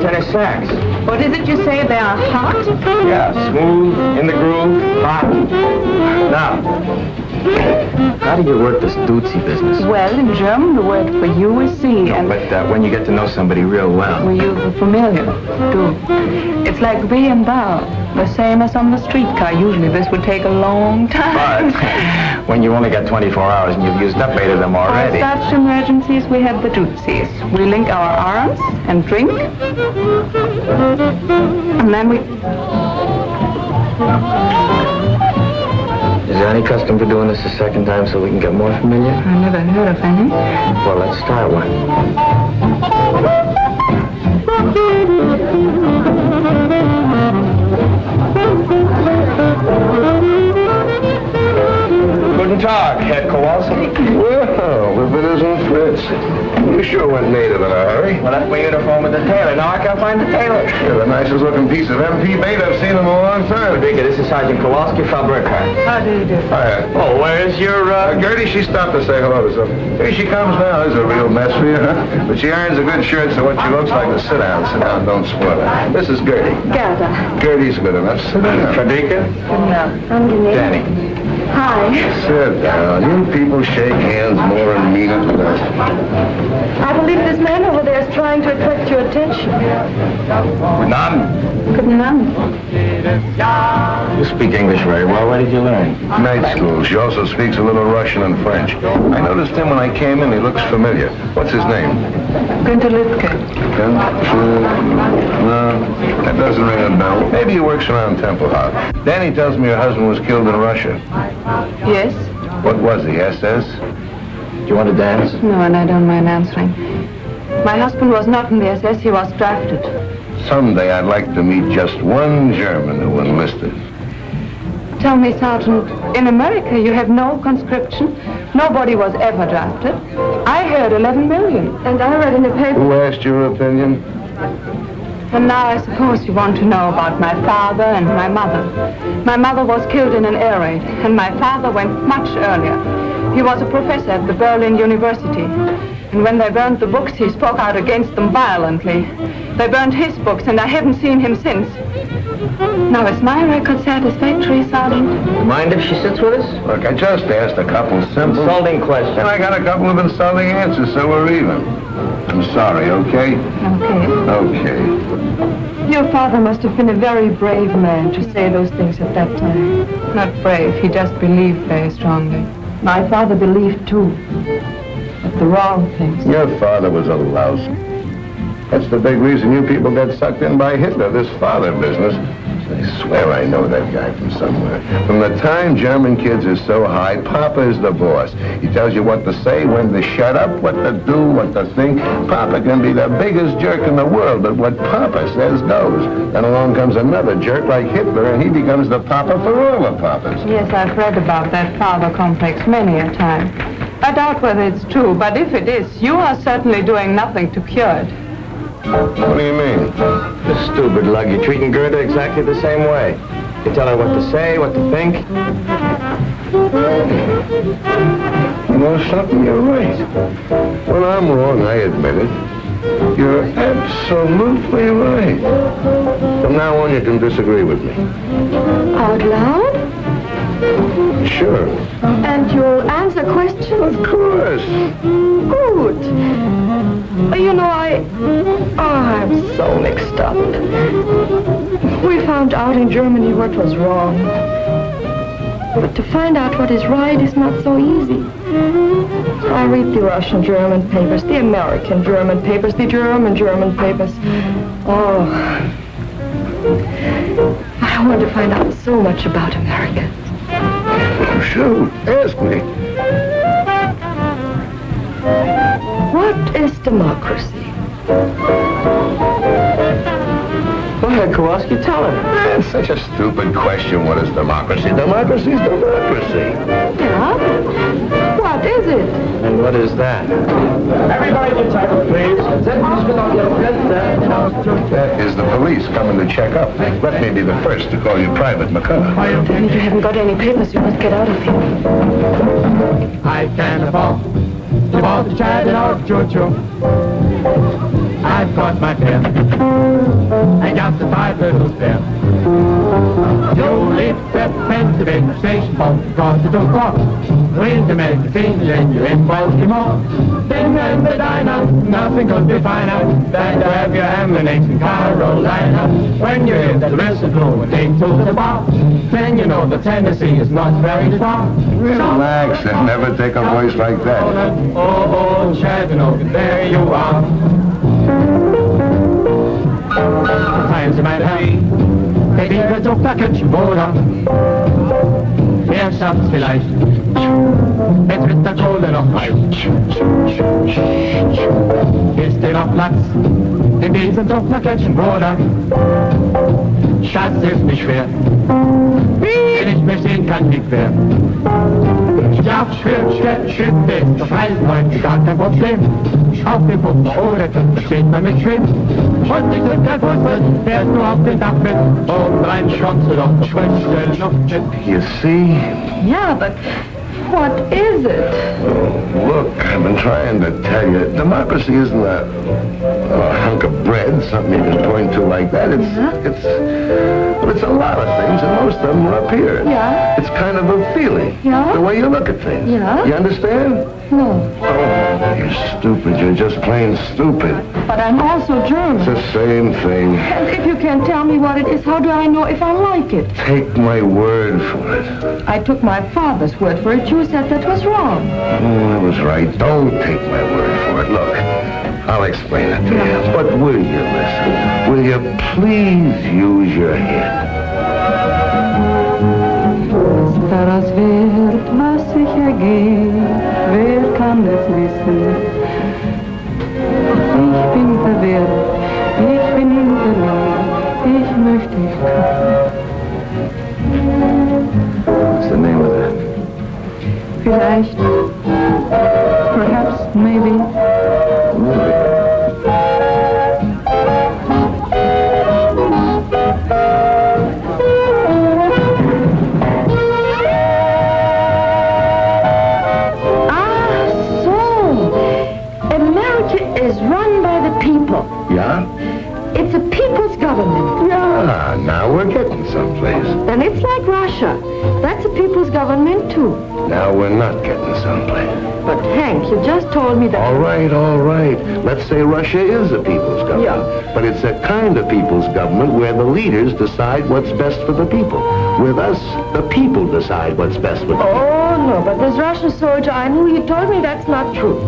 Tennis sacks. What is it you say? They are hot? Yeah, smooth, in the groove, hot. Now, how do you work this doozy business? Well, in German, the word for you is Sie. No, but when you get to know somebody real well. Well, you're familiar, too. It's like we and thou, the same as on the streetcar. Usually this would take a long time. But when you only got 24 hours and you've used up 8 of them already. For such emergencies, we have the doozies. We link our arms and drink. And then we... Is there any custom for doing this a second time so we can get more familiar? I never heard of any. Well, let's start one. Guten Tag, Herr Kowalski. Well, if it isn't Fritz. You sure went native in a hurry. Well, that's my uniform with the tailor. Now I can't find the tailor. You're the nicest looking piece of MP bait I've seen in a long time. This is Sergeant Kowalski from Burkhardt. How do you do? Hiya. Oh, where's your, Gertie, she stopped to say hello to something. Here she comes now. There's a real mess for you, huh? But she irons a good shirt, so what she looks like is sit down, don't spoil it. This is Gertie. Gerda. Gertie's good enough. Sit down. Frederica? Angenehm. Danny. Hi. Sit down. You people shake hands more and mean it than that. I believe this man over there is trying to attract your attention. None. Guten Abend. You speak English very well. Where did you learn? Night school. She also speaks a little Russian and French. I noticed him when I came in. He looks familiar. What's his name? Günther Lütke. No, that doesn't ring a bell. Maybe he works around Tempelhof. Danny tells me your husband was killed in Russia. Yes? What was he, SS? Do you want to dance? No, and I don't mind answering. My husband was not in the SS. He was drafted. Someday I'd like to meet just one German who enlisted. Tell me, Sergeant, in America you have no conscription. Nobody was ever drafted. I heard 11 million. And I read in the paper... Who asked your opinion? And now I suppose you want to know about my father and my mother. My mother was killed in an air raid, and my father went much earlier. He was a professor at the Berlin University. And when they burned the books, he spoke out against them violently. They burned his books, and I haven't seen him since. Now, is my record satisfactory, Sergeant? Mind if she sits with us? Look, I just asked a couple simple... Insulting questions. And I got a couple of insulting answers, so we're even. I'm sorry, okay? Okay. Your father must have been a very brave man to say those things at that time. Not brave, he just believed very strongly. My father believed, too. But the wrong things. Your father was a louse. That's the big reason you people got sucked in by Hitler, this father business. I swear I know that guy from somewhere. From the time German kids are so high, Papa is the boss. He tells you what to say, when to shut up, what to do, what to think. Papa can be the biggest jerk in the world, but what Papa says goes. Then along comes another jerk like Hitler, and he becomes the Papa for all the Papas. Yes, I've read about that father complex many a time. I doubt whether it's true, but if it is, you are certainly doing nothing to cure it. What do you mean? The stupid lug. You're treating Gerda exactly the same way. You tell her what to say, what to think. You know something? You're right. When I'm wrong, I admit it. You're absolutely right. From now on, you can disagree with me. Out loud? Sure. And you'll answer questions? Of course. Good. You know, I'm so mixed up. We found out in Germany what was wrong. But to find out what is right is not so easy. I read the Russian-German papers, the American-German papers, the German-German papers. Oh, I want to find out so much about America. Shoot, ask me. What is democracy? Go ahead, Kowalski, tell her. That's such a stupid question. What is democracy? Democracy is democracy. Yeah? What is it? And what is that? Everybody get title, please. Is the police coming to check up? Let me be the first to call you Private MacCullough. Then if you haven't got any papers, you must get out of here. I can't afford to bought the child in our choo-choo. I've got my pen. I got the 5 little pen. You leave that pen to the station phone across the door. When the magazine and you're in Baltimore. Then in the diner, nothing could be finer than to have your ammunition in Carolina. When you hear that whistle blow and take to the bar, then you know the Tennessee is not very far. Relax and never take a voice like that. Oh, Chattanooga, there you are. Times mein Herr, der Winkel so Package Boda. Wer schafft's vielleicht? Jetzt wird der Kohle noch frei. Ist dir noch Platz in diesem so Package Boda? Schatz ist nicht schwer, wenn ich mich sehen kann, wie quer. Ja, Schritt ist auf Reisen heute gar kein Problem. Auf dem Pumper oder da steht man mit schön. Und ich drück kein Fuß mit, fährst du auf den Dach mit. Und rein schonst du doch Schwimmstellen Luft mit. You see? Yeah, but what is it? Oh, look, I've been trying to tell you. Democracy isn't a hunk of bread, something you can point to like that. It's a lot of things, and most of them are up here. Yeah. It's kind of a feeling. Yeah. The way you look at things. Yeah. You understand? No. Oh, you're stupid. You're just plain stupid. But I'm also German. It's the same thing. And if you can't tell me what it is, how do I know if I like it? Take my word for it. I took my father's word for it. You said that was wrong. Oh, I was right. Don't take my word for it. Look, I'll explain it to you. But will you listen? Will you please use your head? Daraus wird, was sich ergeht, wer kann es wissen? Ich bin verwirrt, ich bin verloren, ich möchte dich küssen. What's the name of that? Vielleicht, perhaps, maybe. It's a people's government. Yeah, now we're getting someplace. And it's like Russia. That's a people's government, too. Now we're not getting someplace. But, Hank, you just told me that... All right. Let's say Russia is a people's government. Yeah. But it's a kind of people's government where the leaders decide what's best for the people. With us, the people decide what's best for the people. Oh, no, but this Russian soldier I knew, he told me that's not true.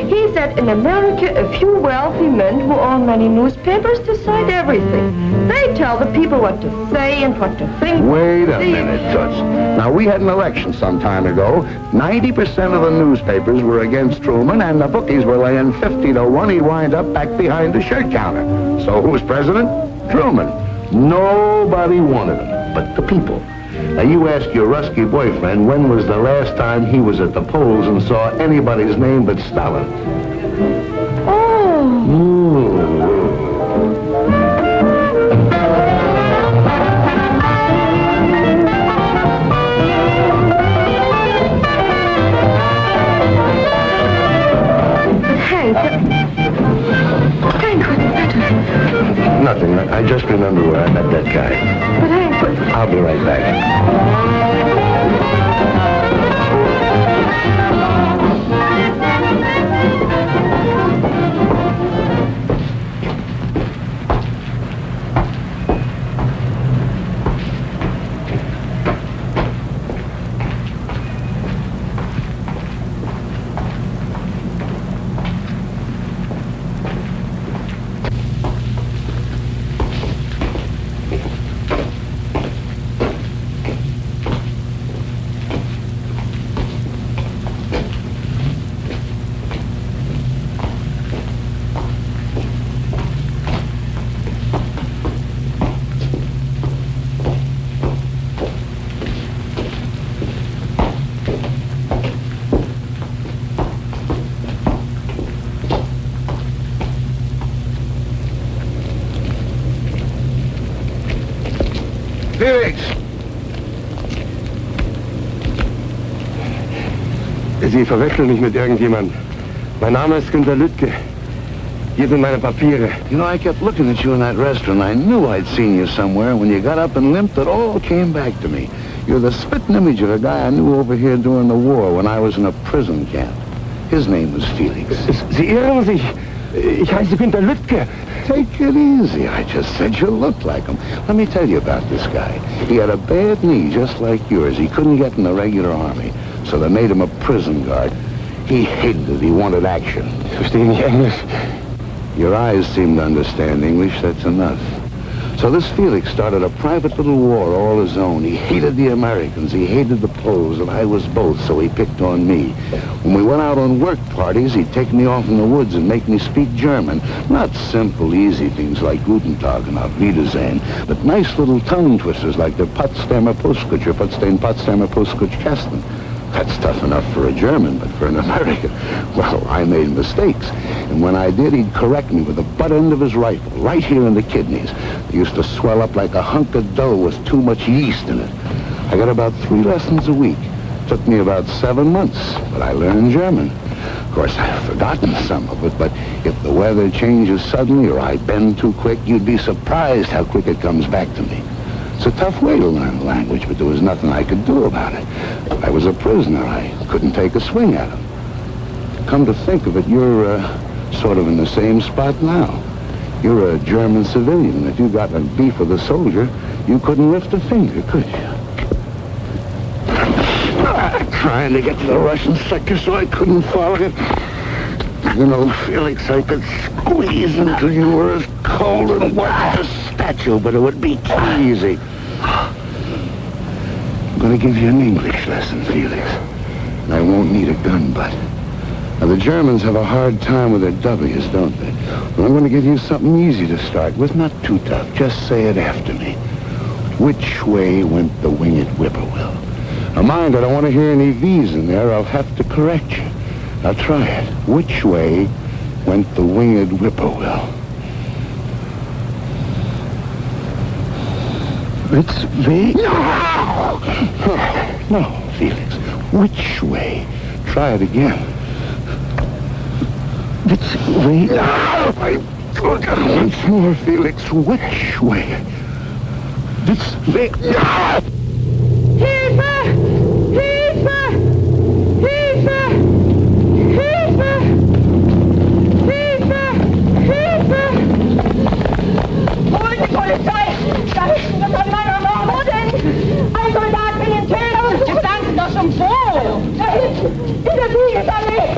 He said in America, a few wealthy men who own many newspapers decide everything. They tell the people what to say and what to think. Wait a minute, Toots. Now, we had an election some time ago. 90% of the newspapers were against Truman, and the bookies were laying 50 to 1 he'd wind up back behind the shirt counter. So who was president? Truman. Nobody wanted him but the people. Now, you ask your Rusky boyfriend when was the last time he was at the polls and saw anybody's name but Stalin. Hank, what's the matter? Nothing. I just remember where I met that guy. But Hank, I'll be right back. Felix! Sie verwechseln mich mit irgendjemand. Mein Name ist Günter Lüttke. Hier sind meine Papiere. You know, I kept looking at you in that restaurant. I knew I'd seen you somewhere. When you got up and limped, it all came back to me. You're the spitting image of a guy I knew over here during the war when I was in a prison camp. His name was Felix. Sie irren sich. Ich heiße Günter Lüttke. Take it easy. I just said you looked like him. Let me tell you about this guy. He had a bad knee just like yours. He couldn't get in the regular army, so they made him a prison guard. He hated it. He wanted action. Verstehe nicht Englisch. Your eyes seem to understand English. That's enough. So this Felix started a private little war all his own. He hated the Americans. He hated the Poles, and I was both, so he picked on me. When we went out on work parties, he'd take me off in the woods and make me speak German. Not simple, easy things like Guten Tag and Auf Wiedersehen, but nice little tongue twisters like the Potsdamer Postkutscher, Potsdamer Postkutschkasten. That's tough enough for a German, but for an American, well, I made mistakes. And when I did, he'd correct me with the butt end of his rifle, right here in the kidneys. They used to swell up like a hunk of dough with too much yeast in it. I got about 3 lessons a week. Took me about 7 months, but I learned German. Of course, I've forgotten some of it, but if the weather changes suddenly or I bend too quick, you'd be surprised how quick it comes back to me. It's a tough way to learn the language, but there was nothing I could do about it. I was a prisoner. I couldn't take a swing at him. Come to think of it, you're sort of in the same spot now. You're a German civilian. If you got a beef with a soldier, you couldn't lift a finger, could you? Trying to get to the Russian sector so I couldn't follow it. You know, Felix, I could squeeze until you were as cold and white as a statue, but it would be too easy. I'm going to give you an English lesson, Felix. And I won't need a gun butt. Now, the Germans have a hard time with their W's, don't they? Well, I'm going to give you something easy to start with, not too tough. Just say it after me. Which way went the winged whippoorwill? Now, mind, I don't want to hear any V's in there. I'll have to correct you. Now, try it. Which way went the winged whippoorwill? It's V. No! No, Felix. Which way? Try it again. It's V. No! I Look, once more, Felix. Which way? This way. Ah! Hilfe! Hilfe! Hilfe! Hilfe! Hilfe! Hilfe! Hol die Polizei! Da hinten ist ein Mann am Arm. Wo denn? Ein Soldat will ihn töten. Jetzt sagen Sie doch schon wo. Da hinten, in der Siegesallee.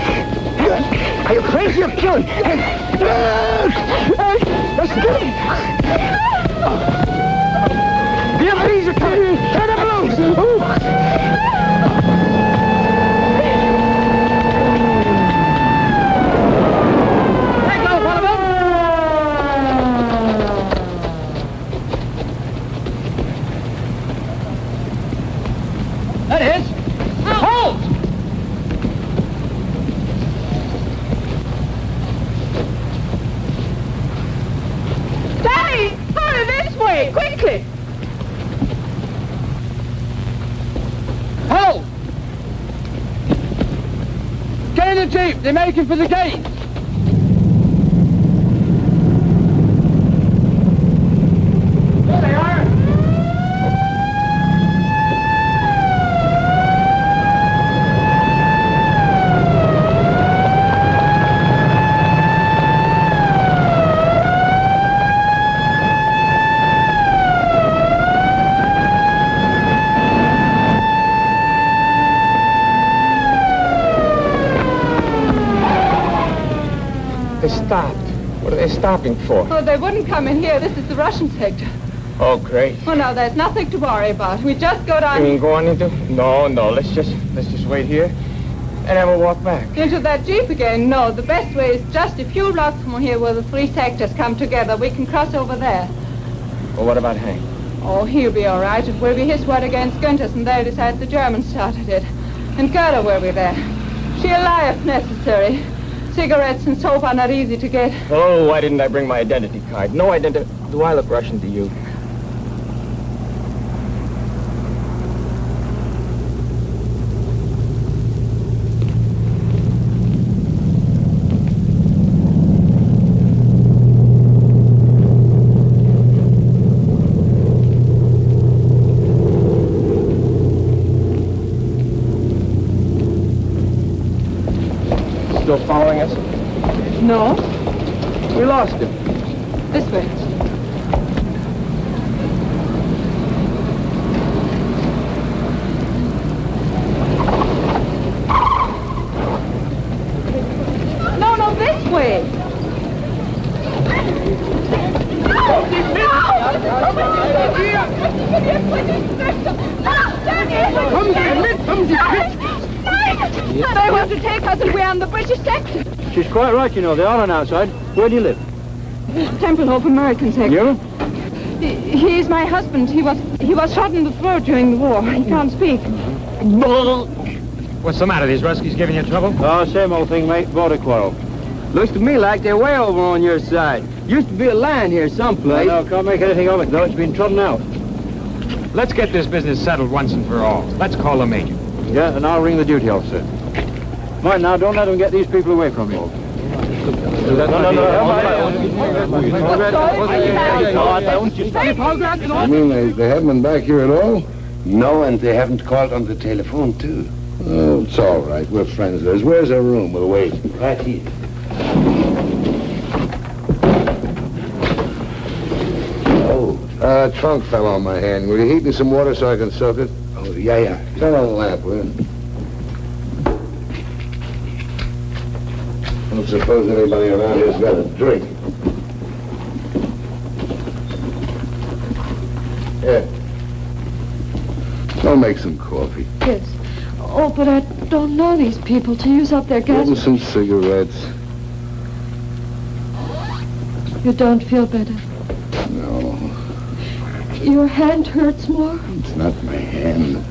Are you crazy or killing? The police are coming! Turn them loose! Hey, go, one of them! That is. Halt! Daddy! Hurry this way! Quickly! Halt! Get in the jeep. They're making for the gate. There they are. They stopped. What are they stopping for? Oh, they wouldn't come in here. This is the Russian sector. Oh, great. Oh, no, there's nothing to worry about. We just go down... You mean go on into? No, let's just wait here, and then we'll walk back. Into that jeep again? No, the best way is just a few blocks from here where the three sectors come together. We can cross over there. Well, what about Hank? Oh, he'll be all right. It will be his word against Günther's, and they'll decide the Germans started it. And Gerda will be there. She'll lie if necessary. Cigarettes and soap are not easy to get. Oh, why didn't I bring my identity card? No identity. Do I look Russian to you? Still following us? No, We lost him. this way. No, this way. They want to take us and we're on the British sector. She's quite right, you know. They're all on our side. Where do you live? Tempelhof American sector. You? He's my husband. He was shot in the throat during the war. He can't speak. What's the matter? These Ruskies giving you trouble? Oh, same old thing, mate. Border quarrel. Looks to me like they're way over on your side. Used to be a line here someplace. No, can't make anything of it, though. It's been trodden out. Let's get this business settled once and for all. Let's call the major. Yeah, and I'll ring the duty officer. Mind now, don't let them get these people away from you. You mean they haven't been back here at all? No, and they haven't called on the telephone, too. Oh, it's all right. We're friends of theirs. Where's their room? We'll wait. Right here. Oh. Trunk fell on my hand. Will you heat me some water so I can soak it? Oh, yeah. Turn on the lamp, will you? I don't suppose anybody around here's got a drink. Here. I'll make some coffee. Yes. Oh, but I don't know these people to use up their gas. And some cigarettes. You don't feel better? No, Your hand hurts more? it's not my hand.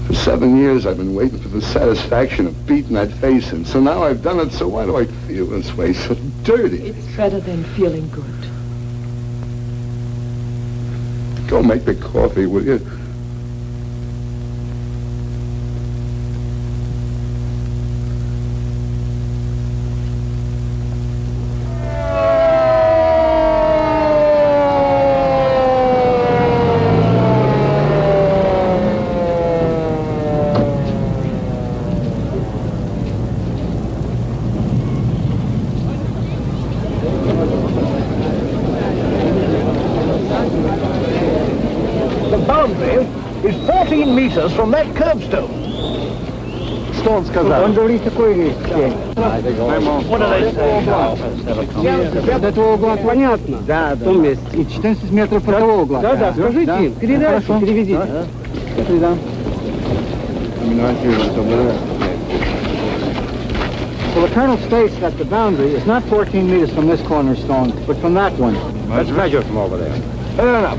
For 7 years, I've been waiting for the satisfaction of beating that face in. So now I've done it, so why do I feel this way? So dirty. It's better than feeling good. Go make the coffee, will you? The boundary is 14 meters from that curbstone. Что он сказал? Он говорит такой вещь. What did I say? До этого угла понятно? Да, В том месте. И 14 метров от того угла. Да, скажите им, передайте, переведите. Я передам. Well, the colonel states that the boundary is not 14 meters from this cornerstone, but from that one. Let's measure from over there. Fair enough.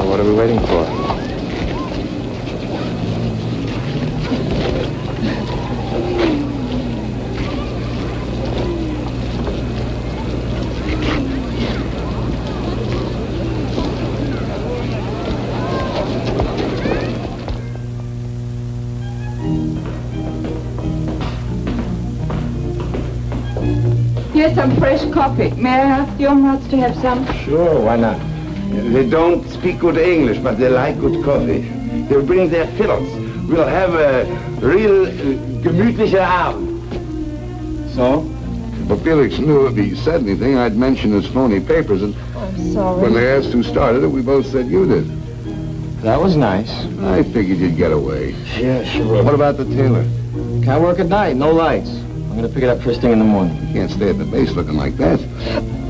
What are we waiting for? Here's some fresh coffee. May I ask your nuts to have some? Sure, why not? They don't speak good English, but they like good coffee. They'll bring their Vittles. We'll have a real gemütlicher Abend. So? If Felix knew if he said anything, I'd mention his phony papers, and I'm sorry. when they asked who started it, we both said you did. That was nice. I figured you'd get away. Yeah, sure. What about the tailor? Can't work at night, no lights. I'm gonna pick it up first thing in the morning. You can't stay at the base looking like that.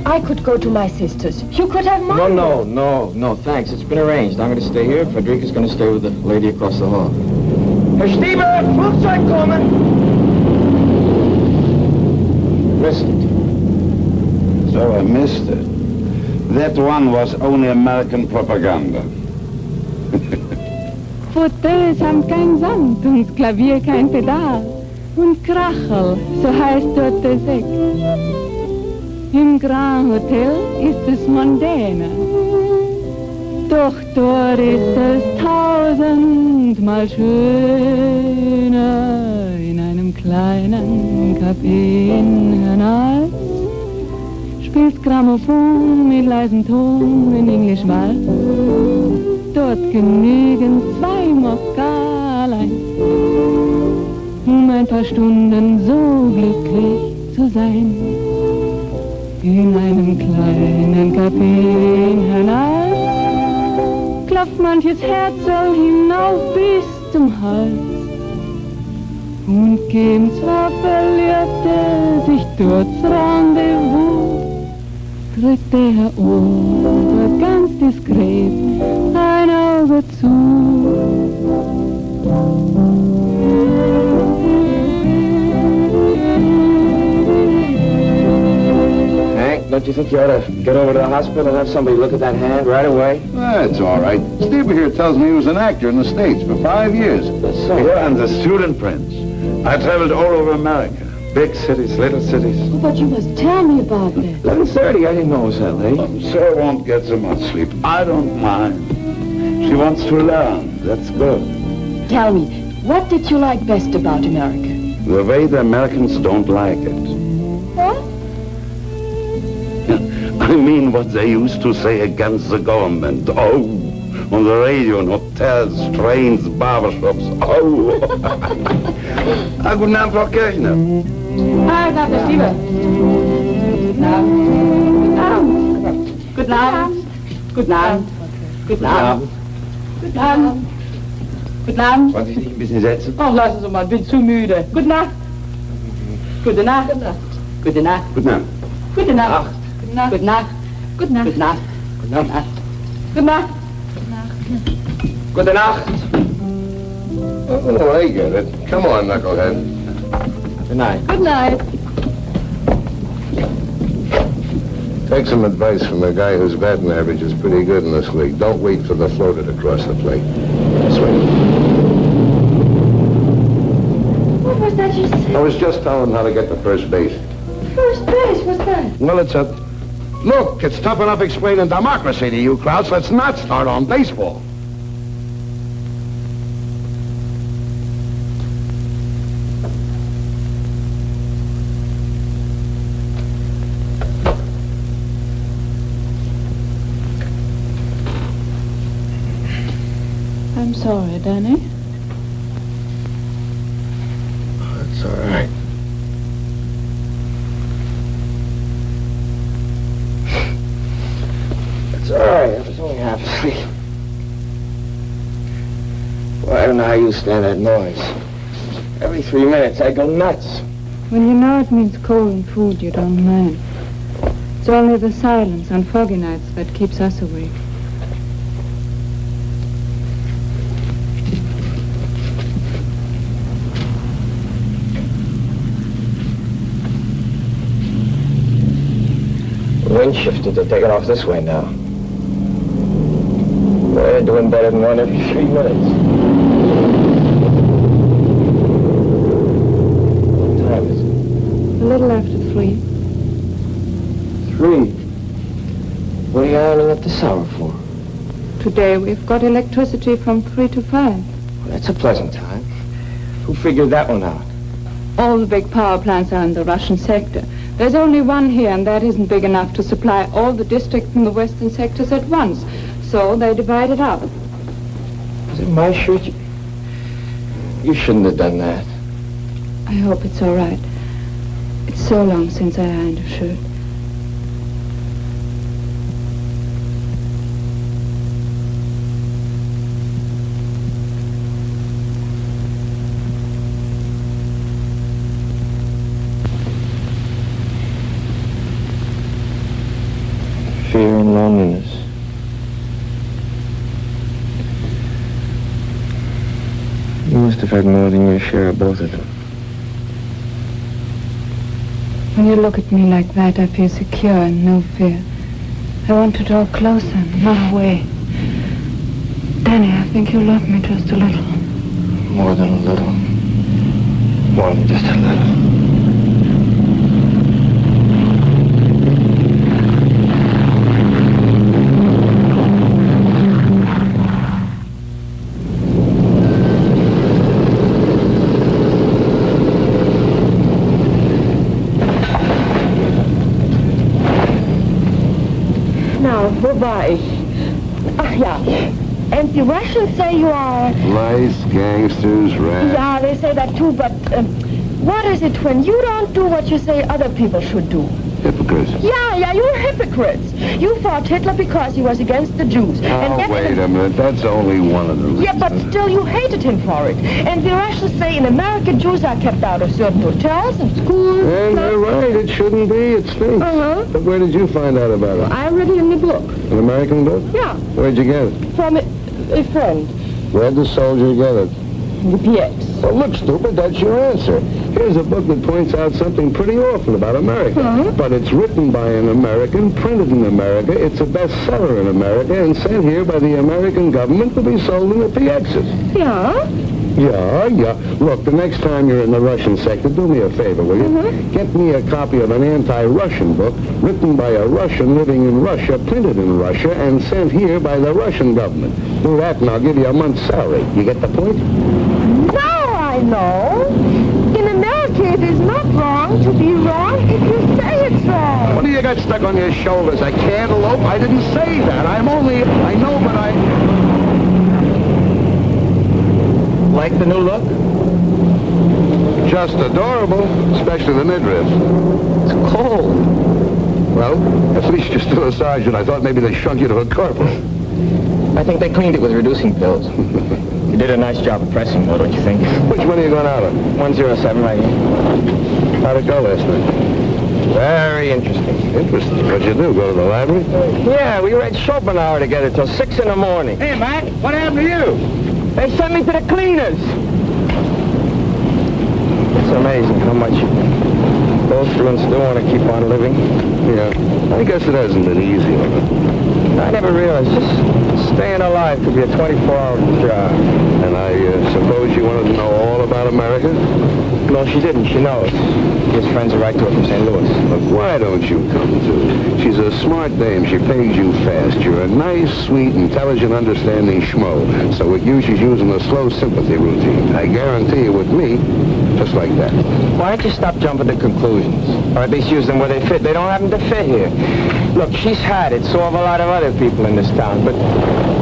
I could go to my sister's. You could have mine. No, thanks. It's been arranged. I'm gonna stay here. Frederica's gonna stay with the lady across the hall. Herr Stiebe, Flugzeug kommen! Missed it. So I missed it. That one was only American propaganda. Fauteuils haben kein Sand und Klavier kein Pedal. Und Krachel, so heißt dort der Sekt. Im Grand Hotel ist es mondäner. Doch dort ist es tausendmal schöner. In einem kleinen Café in Hernals spielt Grammophon mit leisem Ton in Englisch Walz. Dort genügen 2 Mokalein, ein paar Stunden so glücklich zu sein. In einem kleinen Café in Hernals klopft manches Herz so hinauf bis zum Hals. Und geben zwar Verliebte sich dort Rendezvous, drückt der Ober ganz diskret ein Auge zu. Don't you think you ought to get over to the hospital and have somebody look at that hand right away? That's all right. Steve here tells me he was an actor in the States for 5 years. That's so. Here I'm the student prince. I traveled all over America. Big cities, little cities. Oh, but you must tell me about that. 11:30. I didn't know it was that late. Sir won't get so much sleep. I don't mind. She wants to learn. That's good. Tell me, what did you like best about America? The way the Americans don't like it. What? I mean what they used to say against the government. Oh, on the radio, in hotels, trains, barbershops. Oh. Guten Abend, Frau Kirchner. Hi, Dr. Stiebe. Guten Abend. Guten Abend. Guten Abend. Guten Abend. Guten Abend. Guten Abend. Wollen Sie sich ein bisschen setzen? Oh, lassen Sie mal, bin zu müde. Gute Nacht. Gute Nacht. Gute Nacht. Guten Abend. Gute Nacht. Gute Nacht. Gute Nacht. Gute Nacht. Gute Nacht. Gute Nacht. Good Nacht. Oh, I get it. Come on, knucklehead. Good night. Good night. Take some advice from a guy whose batting average is pretty good in this league. Don't wait for the floater to cross the plate. Swing. What was that you said? I was just telling him how to get to first base. First base, what's that? Well, it's a... Look, it's tough enough explaining democracy to you, Krauts. Let's not start on baseball. I'm sorry, Danny. That's all right. It's all right. I was only half asleep. Well, I don't know how you stand that noise. Every 3 minutes, I go nuts. When you know it means coal and food, you don't mind. It's only the silence on foggy nights that keeps us awake. The wind shifted. They're taking off this way now. They're doing better than one every 3 minutes. What time is it? A little after 3. 3. What are you ironing up this hour for? Today we've got electricity from 3 to 5. Well, that's a pleasant time. Who figured that one out? All the big power plants are in the Russian sector. There's only one here, and that isn't big enough to supply all the districts in the western sectors at once. So they divide it up. Is it my shirt? You shouldn't have done that. I hope it's all right. It's so long since I ironed a shirt. Fear and loneliness. You must have had more than your share of both of them. When you look at me like that, I feel secure and no fear. I want to draw closer, not away. Danny, I think you love me just a little. More than a little. More than just a little. Wo war ich? Ach ja. And the Russians say you are... Lice, gangsters, rats. Yeah, they say that too, but what is it when you don't do what you say other people should do? Hypocrites. Yeah, you're hypocrites. You fought Hitler because he was against the Jews. Oh, wait a minute. That's only one of them. Yeah, but still you hated him for it. And the Russians say in America Jews are kept out of certain hotels and schools. And they're right. It shouldn't be. It stinks. Uh-huh. But where did you find out about it? I read it in the book. An American book? Yeah. Where'd you get it? From a friend. Where'd the soldier get it? The PX. Well, look, stupid, that's your answer. Here's a book that points out something pretty awful about America. Uh-huh. But it's written by an American, printed in America, it's a bestseller in America, and sent here by the American government to be sold in the PXs. Yeah? Yeah. Look, the next time you're in the Russian sector, do me a favor, will you? Mm-hmm. Get me a copy of an anti-Russian book written by a Russian living in Russia, printed in Russia, and sent here by the Russian government. Do that and I'll give you a month's salary. You get the point? Now I know. In America, it is not wrong to be wrong if you say it's wrong. What do you got stuck on your shoulders? A cantaloupe? I didn't say that. I know, but I... Like the new look? Just adorable, especially the midriff. It's cold. Well, at least you're still a sergeant. I thought maybe they shrunk you to a corporal. I think they cleaned it with reducing pills. You did a nice job of pressing, though, don't you think? Which one are you going out on? 107 right here. How'd it go last night? Very interesting. Interesting. What'd you do, go to the library? Yeah, we read Schopenhauer together till 6 in the morning. Hey, Mac, what happened to you? They sent me to the cleaners. It's amazing how much you go through and still want to keep on living. Yeah, I guess it hasn't been easy on it. I never realized just staying alive could be a 24-hour job. And I suppose you wanted to know all about America? No, she didn't. She knows. She has friends who write to her from St. Louis. Look, why don't you come to? She's a a smart dame. She pays you fast. You're a nice, sweet, intelligent, understanding schmo. So with you, she's using the slow sympathy routine. I guarantee you with me, just like that. Why don't you stop jumping to conclusions? Or at least use them where they fit. They don't happen to fit here. Look, she's had it. So have a lot of other people in this town. But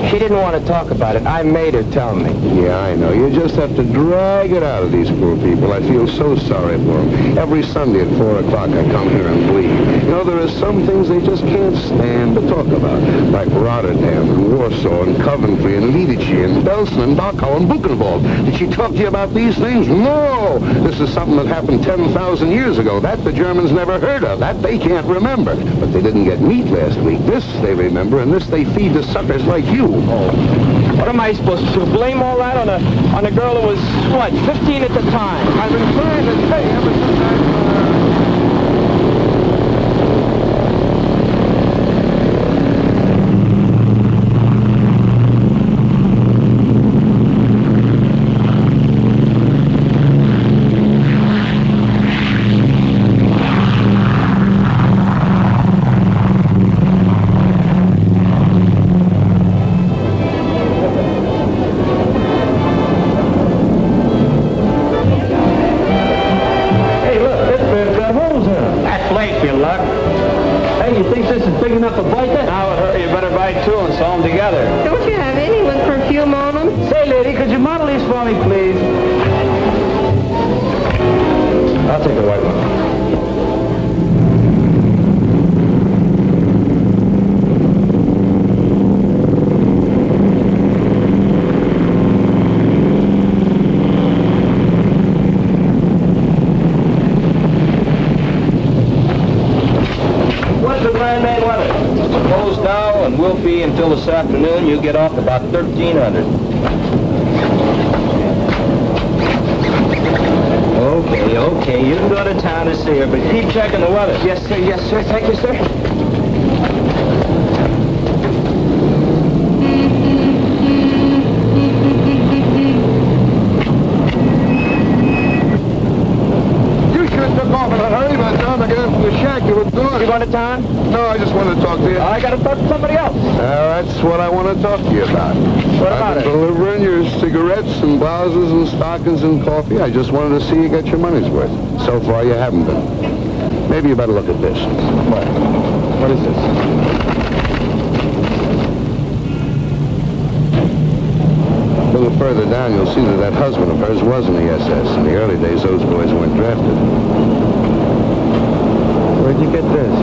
she didn't want to talk about it. I made her tell me. Yeah, I know. You just have to drag it out of these poor people. I feel so sorry for them. Every Sunday at 4 o'clock, I come here and bleed. You know, there are some things they just can't stand to talk about. Like Rotterdam and Warsaw and Coventry and Lidice and Belsen and Dachau and Buchenwald. Did she talk to you about these things? No! This is something that happened 10,000 years ago. That the Germans never heard of. That they can't remember. But they didn't get meat last week. This they remember, and this they feed to suckers like you. Oh. What am I supposed to do? Blame all that on a girl who was, what, 15 at the time? I've been trying to tell you ever since until this afternoon, you get off about 1,300. Okay, you can go to town to see her, but keep checking the weather. Yes, sir, thank you, sir. You should have took off in a hurry by the time I got into the shack. You were gone. You going to town? No, I just wanted to talk to you. I got to talk to somebody else. That's what I want to talk to you about. What about I've been delivering your cigarettes and blouses and stockings and coffee. I just wanted to see you get your money's worth. So far, you haven't been. Maybe you better look at this. What is this? A little further down, you'll see that husband of hers was in the SS. In the early days, those boys weren't drafted. Where'd you get this?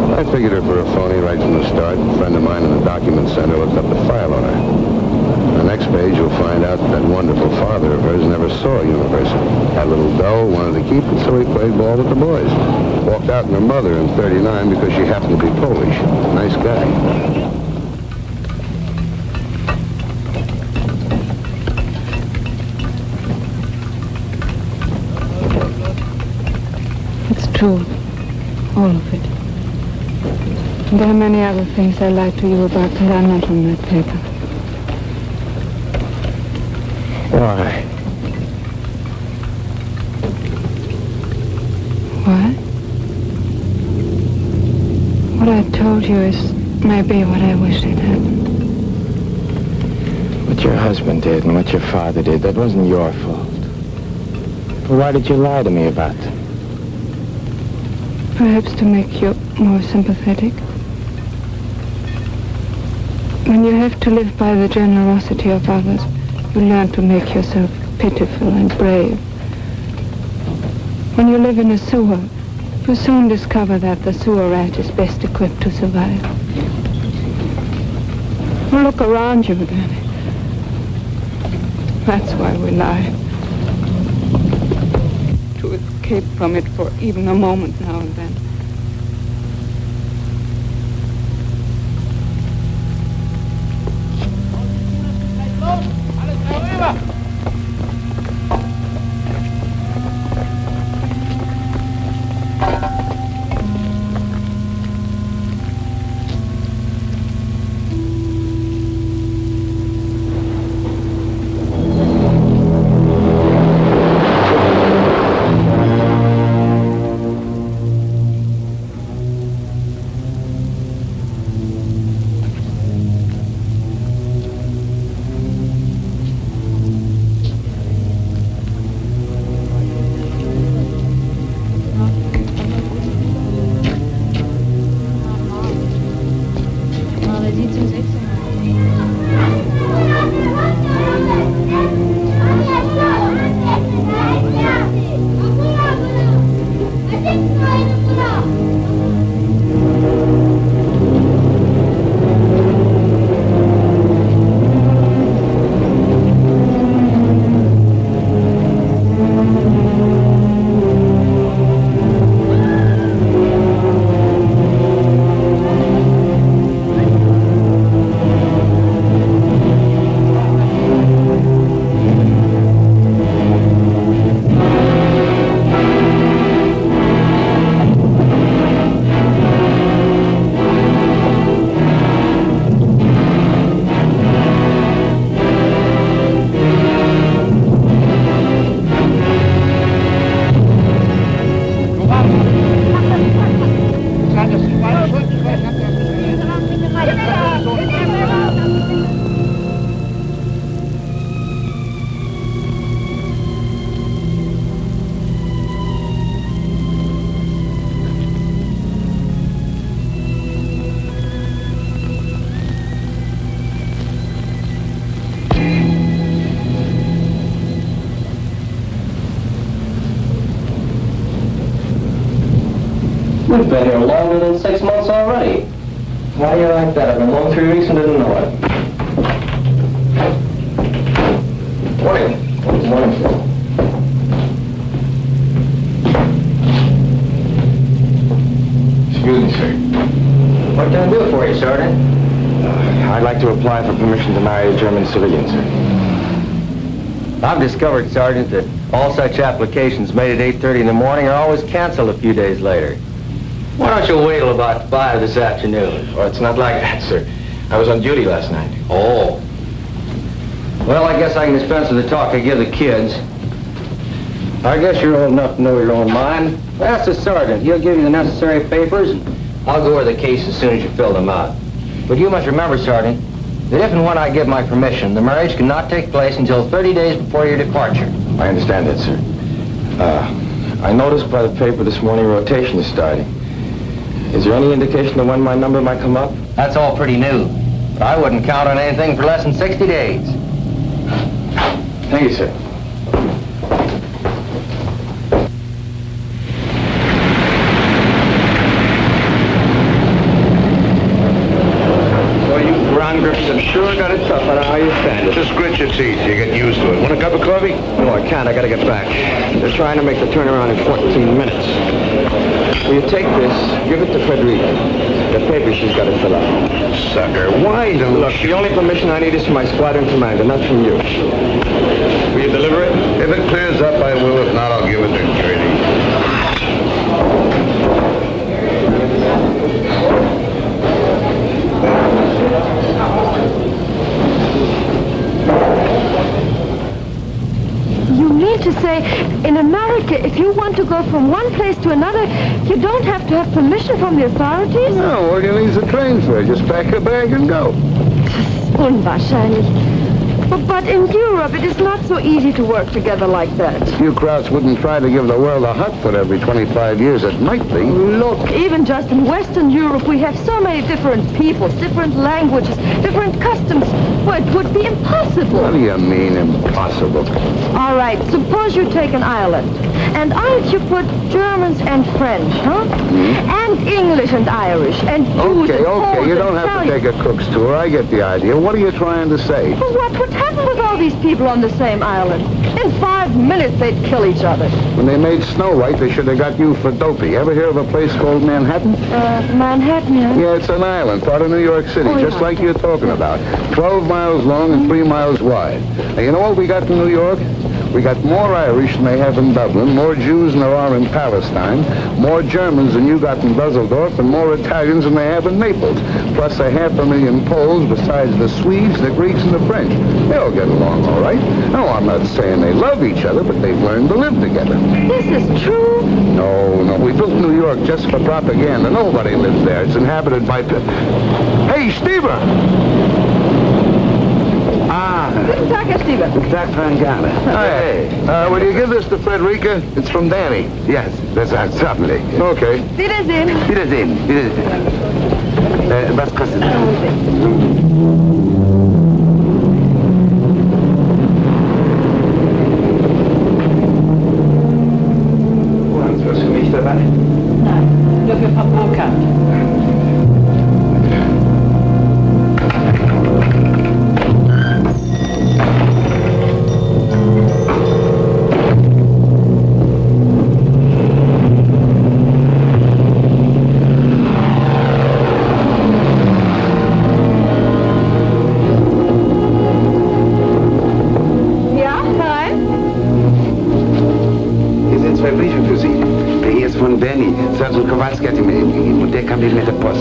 I figured her for a phony right from the start. A friend of mine in the document center looked up the file on her. On the next page, you'll find out that wonderful father of hers never saw a university. Had a little dough, wanted to keep it, so he played ball with the boys. Walked out on her mother in '39 because she happened to be Polish. Nice guy. It's true. All of it. There are many other things I lied to you about that are not on that paper. Why? What? What I told you is maybe what I wish had happened. What your husband did and what your father did, that wasn't your fault. But why did you lie to me about them? Perhaps to make you more sympathetic. When you have to live by the generosity of others, you learn to make yourself pitiful and brave. When you live in a sewer, you soon discover that the sewer rat is best equipped to survive. Well, look around you, Danny. That's why we lie. To escape from it for even a moment now and then. We've been here longer than 6 months already. Why do you like that? I've been home 3 weeks and didn't know it. Morning. Morning. Excuse me, sir. What can I do for you, Sergeant? I'd like to apply for permission to marry a German civilian, sir. I've discovered, Sergeant, that all such applications made at 8:30 in the morning are always canceled a few days later. Why don't you wait till about 5 this afternoon? Well, it's not like that, sir. I was on duty last night. Oh. Well, I guess I can dispense with the talk I give the kids. I guess you're old enough to know your own mind. Ask the sergeant. He'll give you the necessary papers, and I'll go over the case as soon as you fill them out. But you must remember, Sergeant, that if and when I give my permission, the marriage cannot take place until 30 days before your departure. I understand that, sir. I noticed by the paper this morning rotation is starting. Is there any indication of when my number might come up? That's all pretty new. But I wouldn't count on anything for less than 60 days. Thank you, sir. Well, you ground grippers have sure got it tough. I don't know how you stand it. Just grit your teeth. You get used to it. Want a cup of coffee? No, I can't. I gotta get back. They're trying to make the turnaround in 14 minutes. Will you take this, give it to Frederica. The paper she's got to fill out. Sucker, why don't Look, the only permission I need is from my squadron commander, not from you. Will you deliver it? If it clears up, I will. If not, I'll give it to Grady. You mean to say, in America, if you want to go from one place to another, you don't have to have permission from the authorities? No, all you need is a train fare. Just pack a bag and go. Unwahrscheinlich. But in Europe, it is not so easy to work together like that. You Krauts wouldn't try to give the world a hot foot every 25 years. It might be. Look, even just in Western Europe, we have so many different peoples, different languages, different customs. Well, it would be impossible. What do you mean, impossible? All right, suppose you take an island. And on it you put Germans and French, huh? And English and Irish, and Jews and Poles Okay, you don't and have to take a cook's tour. I get the idea. What are you trying to say? Well, what would happen with all these people on the same island? In 5 minutes, they'd kill each other. When they made Snow White, they should have got you for dopey. Ever hear of a place called Manhattan? Manhattan, yeah? Yeah, it's an island, part of New York City, just like you're talking about. 12 miles long and 3 miles wide. Now, you know what we got in New York? We got more Irish than they have in Dublin, more Jews than there are in Palestine, more Germans than you got in Dusseldorf, and more Italians than they have in Naples. Plus 500,000 Poles besides the Swedes, the Greeks, and the French. They all get along all right. No, I'm not saying they love each other, but they've learned to live together. This is true? No, we built New York just for propaganda. Nobody lives there. It's inhabited by... Hey, Stever! Guten Tag, Herr Stever. Guten Tag, Van Gane. Hey, will you give this to Frederica? It's from Danny. Yes, that's certainly. Okay. Wiedersehen. Wiedersehen. Was kostet das? Hast du was für mich dabei? Nein, nur für Frau Burkhardt. Zwei Briefe für Sie. Der hier ist von Danny. Sergeant Kowalski hat ihn mir gegeben und der kam nicht mit der Post.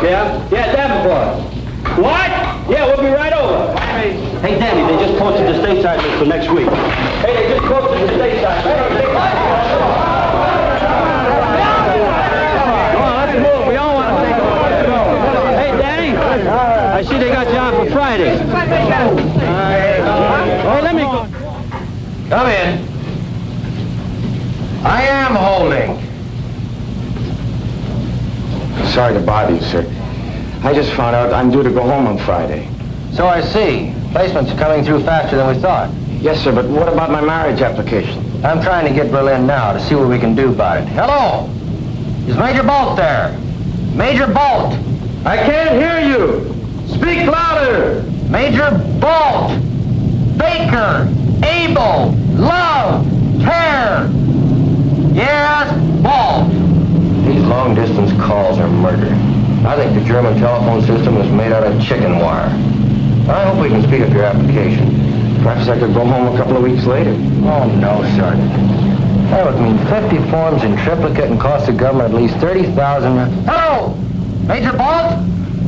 Yeah? Yeah, Davenport. What? Yeah, we'll be right over. Hey, Danny, they just posted the stateside list for next week. Hey, they just posted the stateside list. Come on, let's move. We all want to take a look. Let's go. Hey, Danny, I see they got you on for Friday. Oh, let me go. Come in. I am holding. Sorry to bother you, sir. I just found out I'm due to go home on Friday. So I see. Placements are coming through faster than we thought. Yes, sir, but what about my marriage application? I'm trying to get Berlin now to see what we can do about it. Hello? Is Major Bolt there? Major Bolt! I can't hear you! Speak louder! Major Bolt! Baker! Abel! Love! Care! Yes, Bolt! These long-distance calls are murder. I think the German telephone system was made out of chicken wire. I hope we can speed up your application. Perhaps I could go home a couple of weeks later. Oh, no, Sergeant. That would mean 50 forms in triplicate and cost the government at least 30,000. Hello! Major Bolt?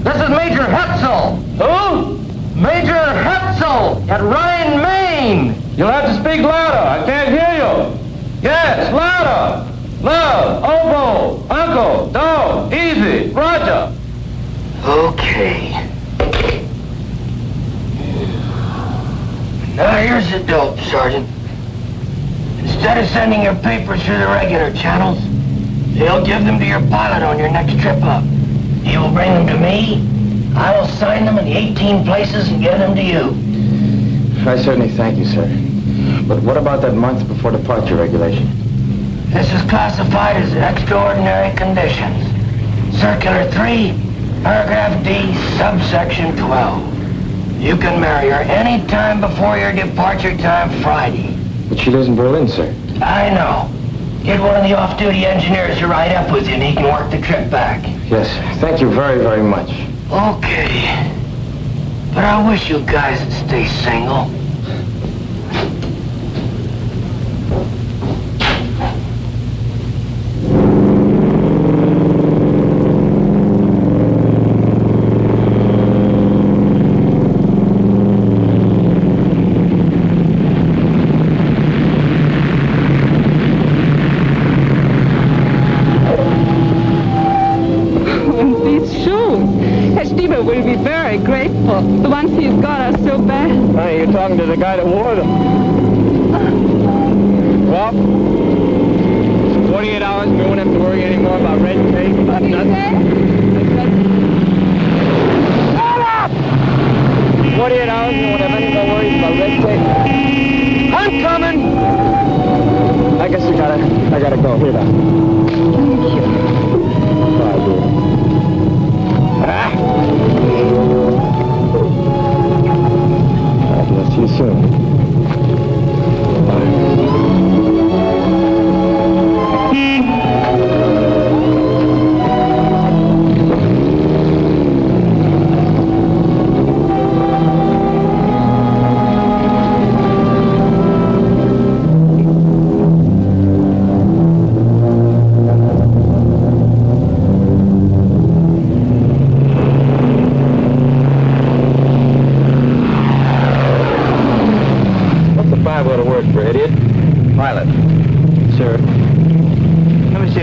This is Major Hetzel. Who? Major Hetzel at Rhine, Maine. You'll have to speak louder. I can't hear you. Yes, louder. Love, oboe, uncle, dog, easy, Roger. Okay. Now here's the dope, Sergeant. Instead of sending your papers through the regular channels, you'll give them to your pilot on your next trip up. He will bring them to me. I will sign them in the 18 places and give them to you. I certainly thank you, sir. But what about that month before departure regulation? This is classified as extraordinary conditions. Circular 3, paragraph D, subsection 12. You can marry her any time before your departure time Friday. But she lives in Berlin, sir. I know. Get one of the off-duty engineers to ride up with you and he can work the trip back. Yes, thank you very, very much. Okay. But I wish you guys would stay single. Will be very grateful. The ones he's got are so bad. Honey, you're talking to the guy that wore them. Well, 48 hours and we won't have to worry anymore about red tape, about nothing. Shut up! 48 hours and we won't have any more worries about red tape. I'm coming! I guess I gotta go. Here now. Thank you. Bye, dear. I'll see you soon.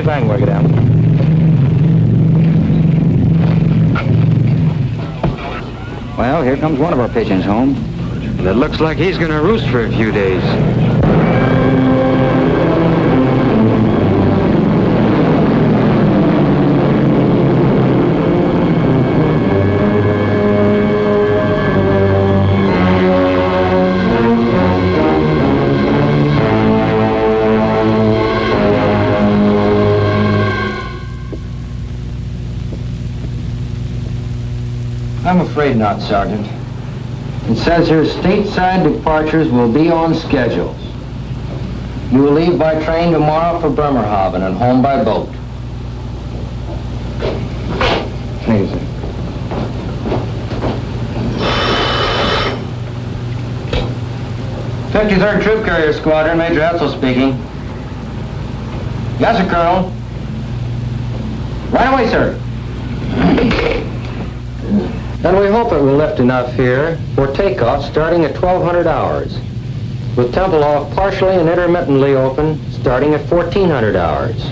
I can work it out. Well, here comes one of our pigeons home. And it looks like he's going to roost for a few days. I'm afraid not, Sergeant. It says here stateside departures will be on schedules. You will leave by train tomorrow for Bremerhaven and home by boat. Thank you, sir. '53rd Troop Carrier Squadron, Major Hetzel speaking. Yes, sir, Colonel. Right away, sir. hope it will lift enough here for takeoff starting at 1200 hours, with Tempelhof partially and intermittently open starting at 1400 hours.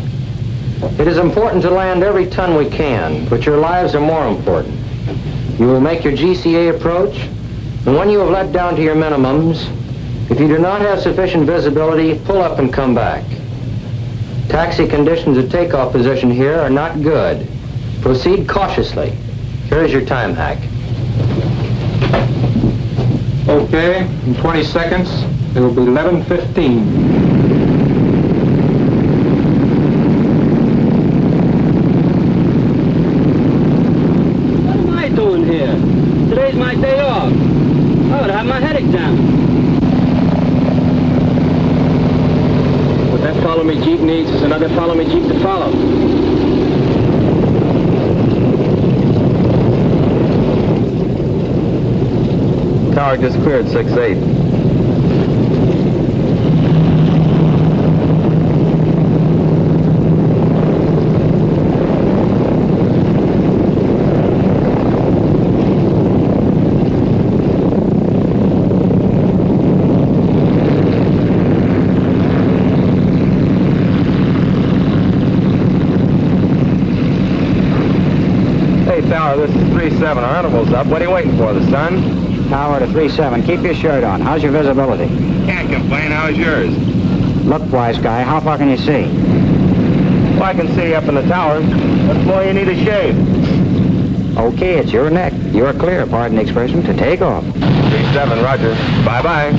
It is important to land every ton we can, but your lives are more important. You will make your GCA approach, and when you have let down to your minimums, if you do not have sufficient visibility, pull up and come back. Taxi conditions at takeoff position here are not good. Proceed cautiously. Here is your time hack. Okay, in 20 seconds, it will be 11:15. Doing here? Today's my day off. I would have my head examined. What that follow me Jeep needs is another follow me Jeep to follow. Tower just cleared 6-8. Tower, this is 3-7. Our interval's up. What are you waiting for, the sun? Tower to 3-7. Keep your shirt on. How's your visibility? Can't complain. How's yours? Look, wise guy, how far can you see? Well, I can see up in the tower. What more you need a shave? Okay, it's your neck. You're clear, pardon the expression, to take off. 3-7, roger. Bye-bye.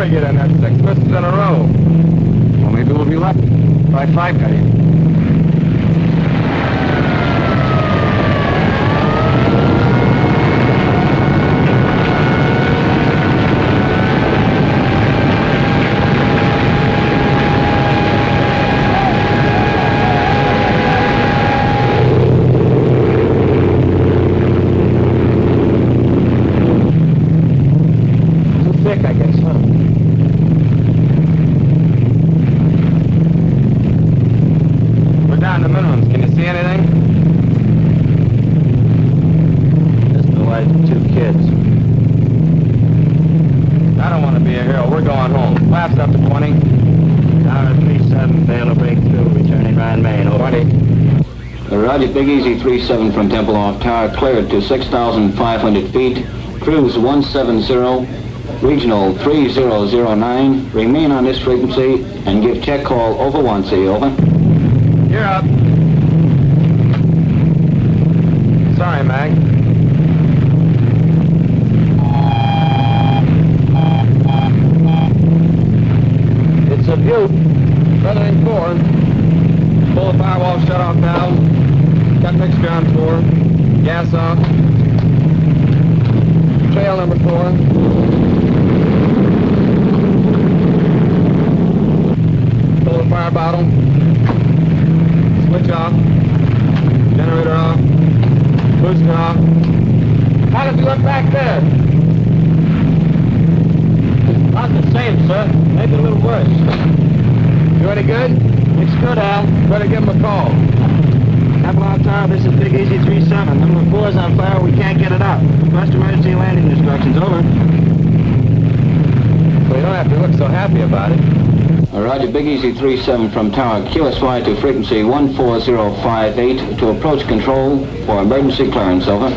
Get in that 6 misses in a row. Well, maybe we'll be lucky. Try 5 got you. Too thick, I guess, huh? Down the minimums. Can you see anything? Just the wife and 2 kids. I don't want to be a hero. We're going home. Flaps up to 20. Tower 3-7, fail to break through, returning right main, over. 20. Roger, Big Easy 3-7 from Tempelhof Tower, cleared to 6,500 feet. Cruise 170, regional 3009. Remain on this frequency and give check call over 1C, over. You're up. Sorry, Mag. It's a Butte. Feathering 4. Pull the firewall shut-off valve. Cut mixture on 4. Gas off. Trail number 4. Pull the fire bottle. Switch off. Generator off. Booster off. How does it look back there? Not the same, sir. Maybe a little worse. You any good? It's good, Al. Better give him a call. Tempelhof Tower, this is Big Easy 3-7. Number 4 is on fire. We can't get it up. Request emergency landing instructions. Over. Well, you don't have to look so happy about it. Roger, Big Easy 3-7 from Tower, QSY to frequency 14058 to approach control for emergency clearance, over.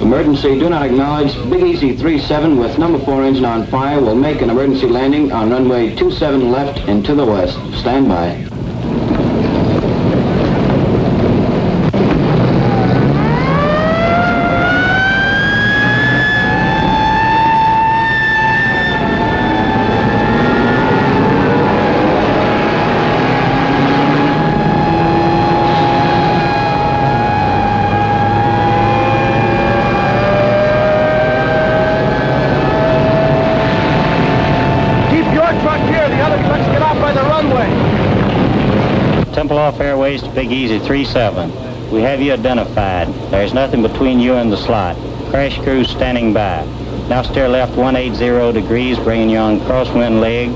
Emergency, do not acknowledge. Big Easy 3-7 with number 4 engine on fire will make an emergency landing on runway 27 left and to the west. Stand by. Keep your our truck here. The other trucks get off by the runway. Tempelhof Airways to Big Easy 37. We have you identified. There's nothing between you and the slot. Crash crew standing by. Now steer left 180 degrees, bringing you on crosswind leg.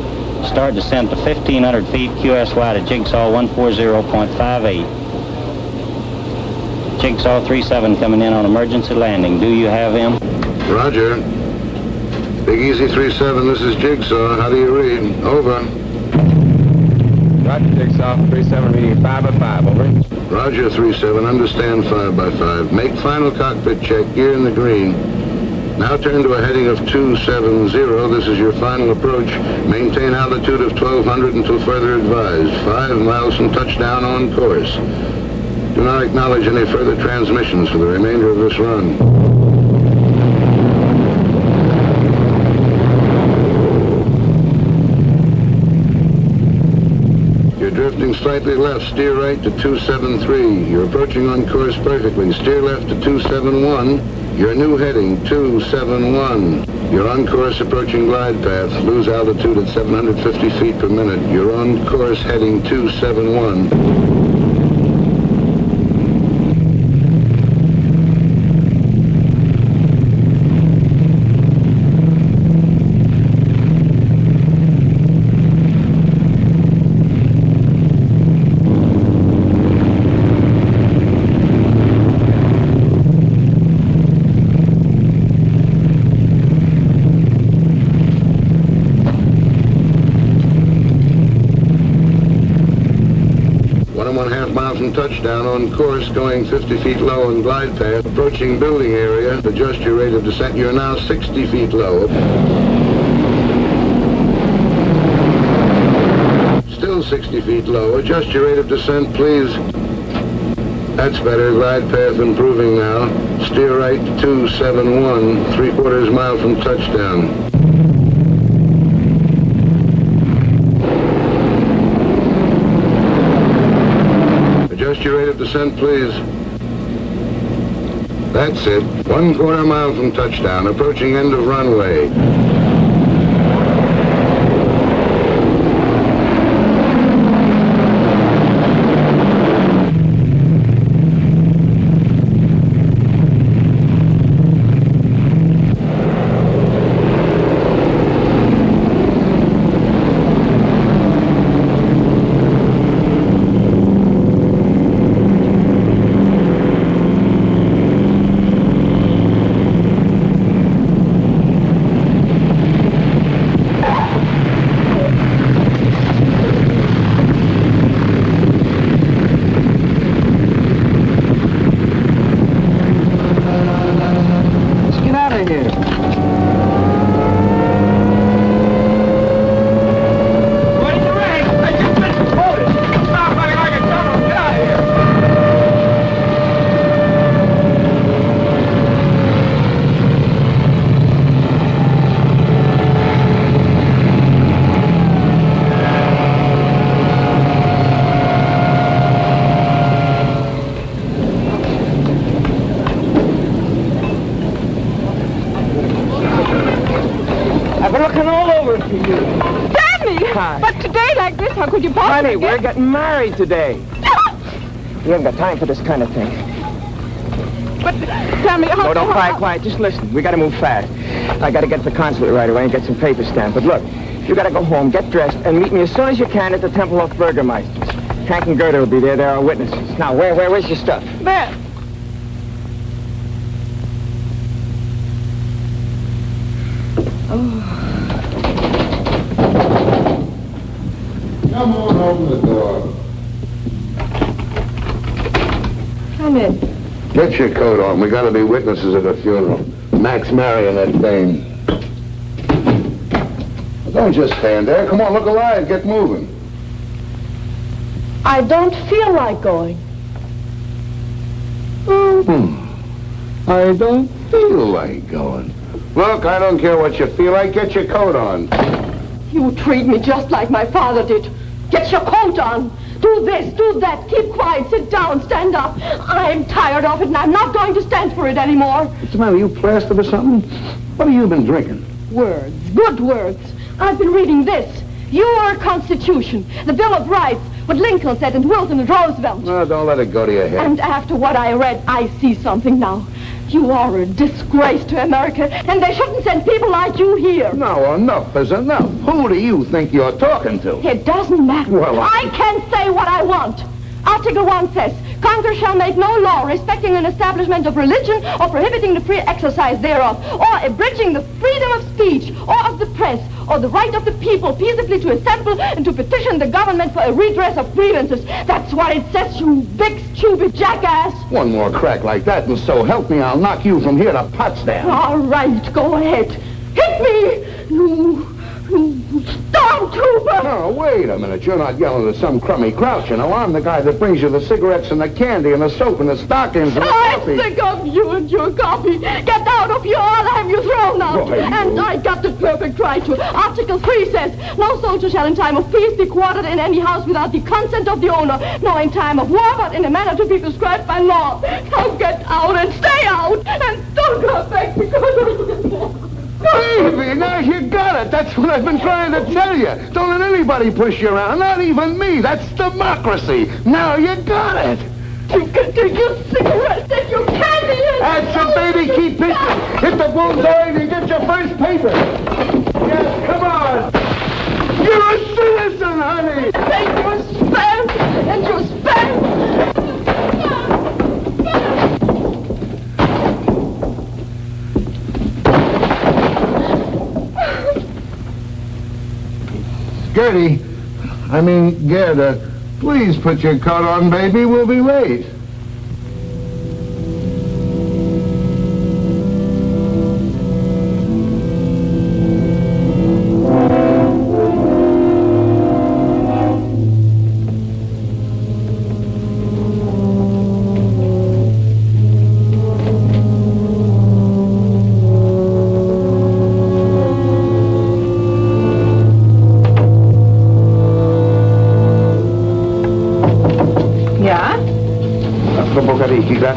Start descent to 1,500 feet, QSY to Jigsaw 140.58. Jigsaw 37 coming in on emergency landing. Do you have him? Roger. Big Easy 37, this is Jigsaw. How do you read? Over. Roger, Jigsaw. 37 reading 5 by 5, over. Roger, 37. Understand 5 by 5. Make final cockpit check. Gear in the green. Now turn to a heading of 270. This is your final approach. Maintain altitude of 1,200 until further advised. 5 miles from touchdown on course. Do not acknowledge any further transmissions for the remainder of this run. You're drifting slightly left. Steer right to 273. You're approaching on course perfectly. Steer left to 271. Your new heading, 271. You're on course approaching glide path. Lose altitude at 750 feet per minute. You're on course heading 271. Touchdown on course, going 50 feet low on glide path. Approaching building area. Adjust your rate of descent. You're now 60 feet low. Still 60 feet low. Adjust your rate of descent, please. That's better. Glide path improving now. Steer right 271, 3/4 mile from touchdown. Adjust your rate of descent, please. That's it. 1/4 mile from touchdown. Approaching end of runway. Honey, we're getting married today. We haven't got time for this kind of thing. But tell me, No, don't cry, quiet. Just listen. We got to move fast. I got to get to the consulate right away and get some papers stamped. But look, you got to go home, get dressed, and meet me as soon as you can at the Tempelhof Burgermeisters. Hank and Gerda will be there. They're our witnesses. Now, where's your stuff? There. Come on, open the door. Come in. Get your coat on. We gotta be witnesses at a funeral. Mac's marrying that dame. Don't just stand there. Come on, look alive. Get moving. I don't feel like going. I don't feel like going. Look, I don't care what you feel like. Get your coat on. You treat me just like my father did. Get your coat on. Do this, do that. Keep quiet. Sit down. Stand up. I'm tired of it, and I'm not going to stand for it anymore. What's the matter? You plastered or something? What have you been drinking? Words, good words. I've been reading this. Your Constitution, the Bill of Rights, what Lincoln said and Wilson and Roosevelt. No, don't let it go to your head. And after what I read, I see something now. You are a disgrace to America, and they shouldn't send people like you here. No, enough is enough. Who do you think you're talking to? It doesn't matter. Well, I can say what I want. Article 1 says, Congress shall make no law respecting an establishment of religion or prohibiting the free exercise thereof, or abridging the freedom of speech or of the press, or the right of the people peaceably to assemble and to petition the government for a redress of grievances. That's what it says, you big, stupid jackass. One more crack like that, and so help me, I'll knock you from here to Potsdam. All right, go ahead. Hit me, you stormtrooper! Oh, wait a minute. You're not yelling at some crummy grouch, you know. I'm the guy that brings you the cigarettes and the candy and the soap and the stockings and the coffee. I'm sick of you and your coffee. Get out of here, I'll have you thrown out. Boy, and I got the perfect right to. Article 3 says, no soldier shall in time of peace be quartered in any house without the consent of the owner, nor in time of war, but in a manner to be prescribed by law. Now get out and stay out, and don't come back because Baby, now you got it. That's what I've been trying to tell you. Don't let anybody push you around, not even me. That's democracy. Now you got it. You can take your cigarettes and your candy and... That's it, baby. Keep pitching. Hit the bullseye and you get your first paper. Yes, come on. You're a citizen, honey. Take your spam and your spam. Gerda, please put your coat on, baby. We'll be late.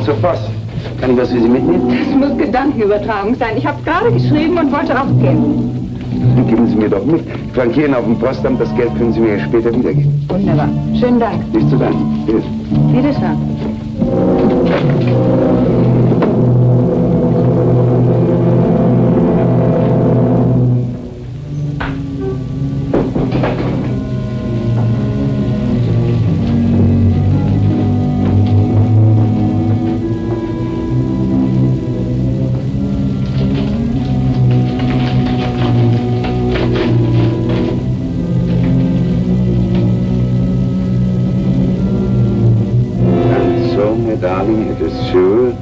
Zur Post. Kann ich was für Sie mitnehmen? Das muss Gedankenübertragung sein. Ich habe gerade geschrieben und wollte rausgehen. Dann geben Sie mir doch mit. Flankieren auf dem Postamt, das Geld können Sie mir später wiedergeben. Wunderbar. Schönen Dank. Nicht zu danken. Bitte. Wiederschauen. Darling, it is sure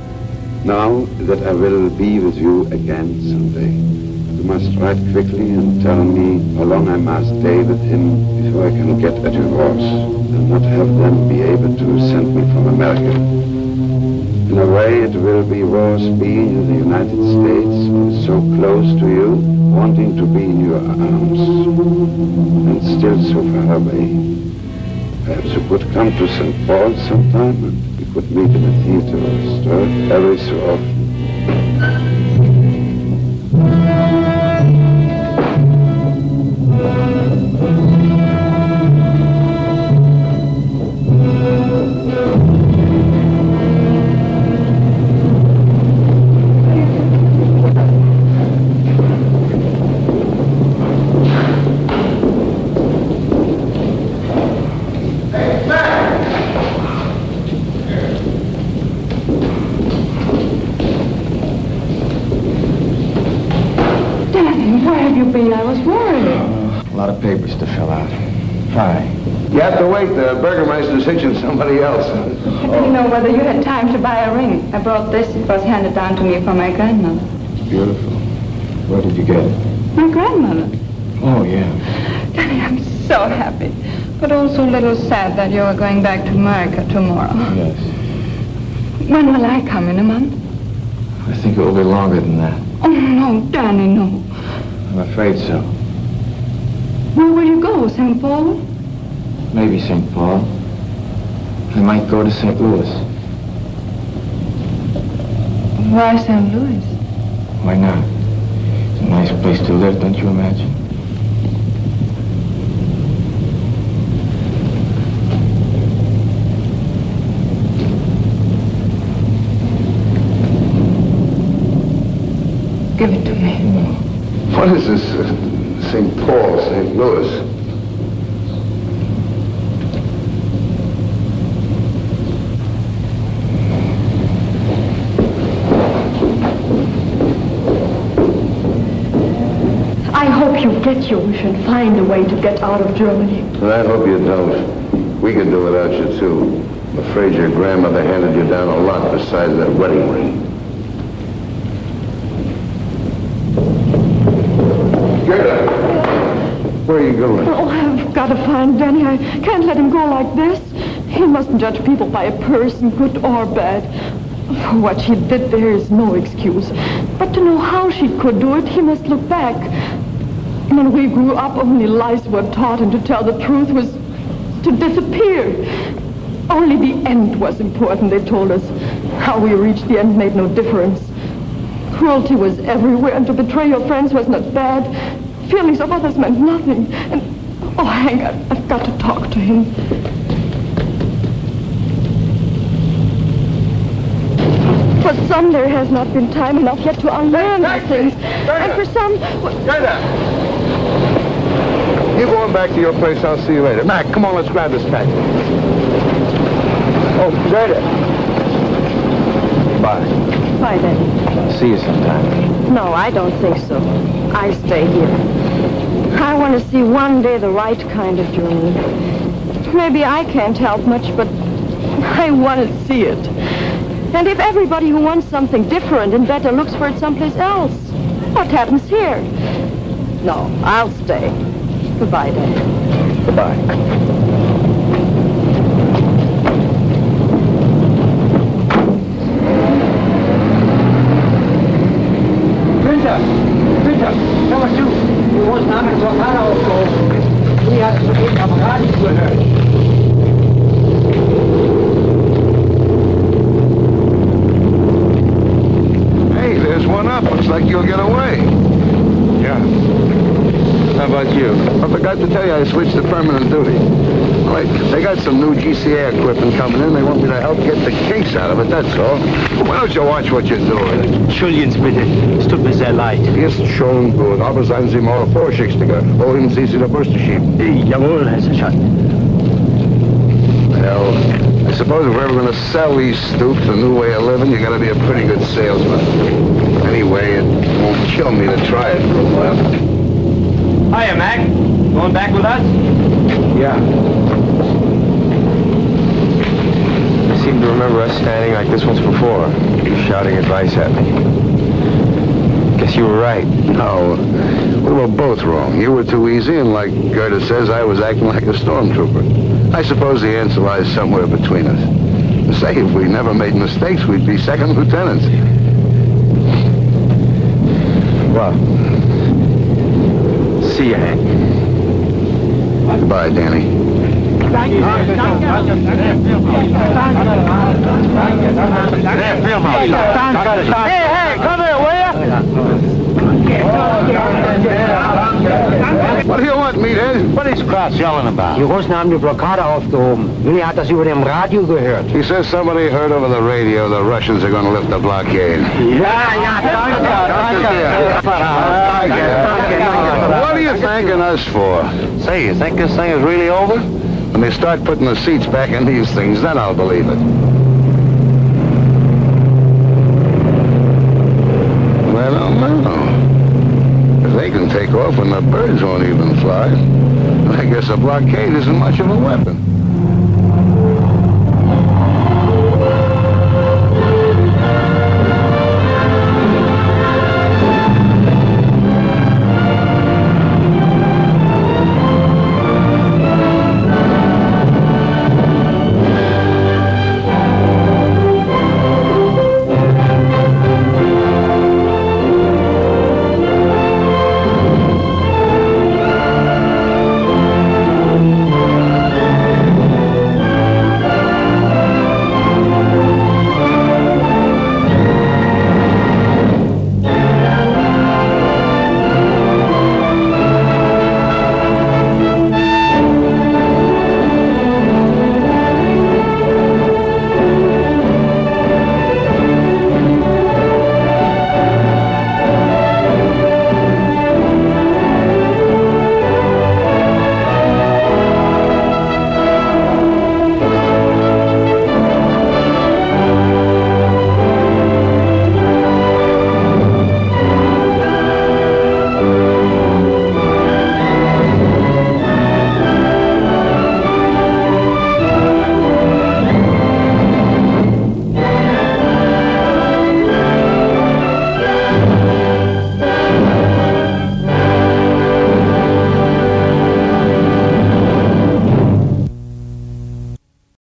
now that I will be with you again someday. You must write quickly and tell me how long I must stay with him before I can get a divorce and not have them be able to send me from America. In a way, it will be worse being in the United States, so close to you, wanting to be in your arms, and still so far away. Perhaps you could come to St. Paul sometime and we could meet in a theater or store every so often. I was worried. A lot of papers to fill out. Hi. You have to wait. The Burgermeister's hitching somebody else. I didn't know whether you had time to buy a ring. I brought this. It was handed down to me from my grandmother. Beautiful. Where did you get it? My grandmother. Oh, yeah. Daddy, I'm so happy. But also a little sad that you are going back to America tomorrow. Yes. When will I come? In a month? I think it will be longer than that. Oh, no, Danny, no. I'm afraid so. Where will you go? St. Paul? Maybe St. Paul. I might go to St. Louis. Why St. Louis? Why not? Nice place to live, don't you imagine? Give it to me. What is this? St. Paul, St. Louis? I hope you get your wish and find a way to get out of Germany. And I hope you don't. We can do without you, too. I'm afraid your grandmother handed you down a lot besides that wedding ring. Gerda! Where are you going? Oh, I've got to find Danny. I can't let him go like this. He mustn't judge people by a person, good or bad. For what she did, there is no excuse. But to know how she could do it, he must look back. When we grew up, only lies were taught, and to tell the truth was to disappear. Only the end was important, they told us. How we reached the end made no difference. Cruelty was everywhere, and to betray your friends was not bad. Feelings of others meant nothing. And, oh, Hank, I've got to talk to him. For some, there has not been time enough yet to unlearn these things. And for some... You going back to your place, I'll see you later. Mac, come on, let's grab this taxi. Oh, Gerda. Bye. Bye, Daddy. See you sometime. No, I don't think so. I stay here. I want to see one day the right kind of Germany. Maybe I can't help much, but I want to see it. And if everybody who wants something different and better looks for it someplace else, what happens here? No, I'll stay. Goodbye, Daddy. Goodbye. Winter, hör mal zu. Wir mussten haben einen Blockade aufgehoben. Die hat soeben am Radio gehört. Hey, there's one up. Looks like you'll get away. Yeah. How about you? I forgot to tell you I switched to permanent duty. Wait, they got some new GCA equipment coming in. They want me to help get the kinks out of it, that's all. Why don't you watch what you're doing? Entschuldigen Sie bitte. Es tut mir sehr leid. Ist schon gut, aber seien Sie mal vorsichtiger. Wohin Sie die Brüste schieben? Jawohl, Herr Sergeant. Well, I suppose if we're ever going to sell these stoops a new way of living, you got to be a pretty good salesman. Anyway, it won't kill me to try it for a while. Hiya, Mac. Going back with us? Yeah. I seem to remember us standing like this once before, shouting advice at me. Guess you were right. No, we were both wrong. You were too easy, and like Gerda says, I was acting like a stormtrooper. I suppose the answer lies somewhere between us. Say, if we never made mistakes, we'd be second lieutenants. Well, see you, Hank. Goodbye, Danny. Hey, come here, will you? What do you want, meathead? What is Kraus yelling about? Die Russen haben die Blockade aufgehoben. Willi hat das über dem Radio gehört. He says somebody heard over the radio the Russians are going to lift the blockade. What are you thanking us for? Say, you think this thing is really over? When they start putting the seats back in these things, then I'll believe it. Well, if they can take off when the birds won't even fly, I guess a blockade isn't much of a weapon.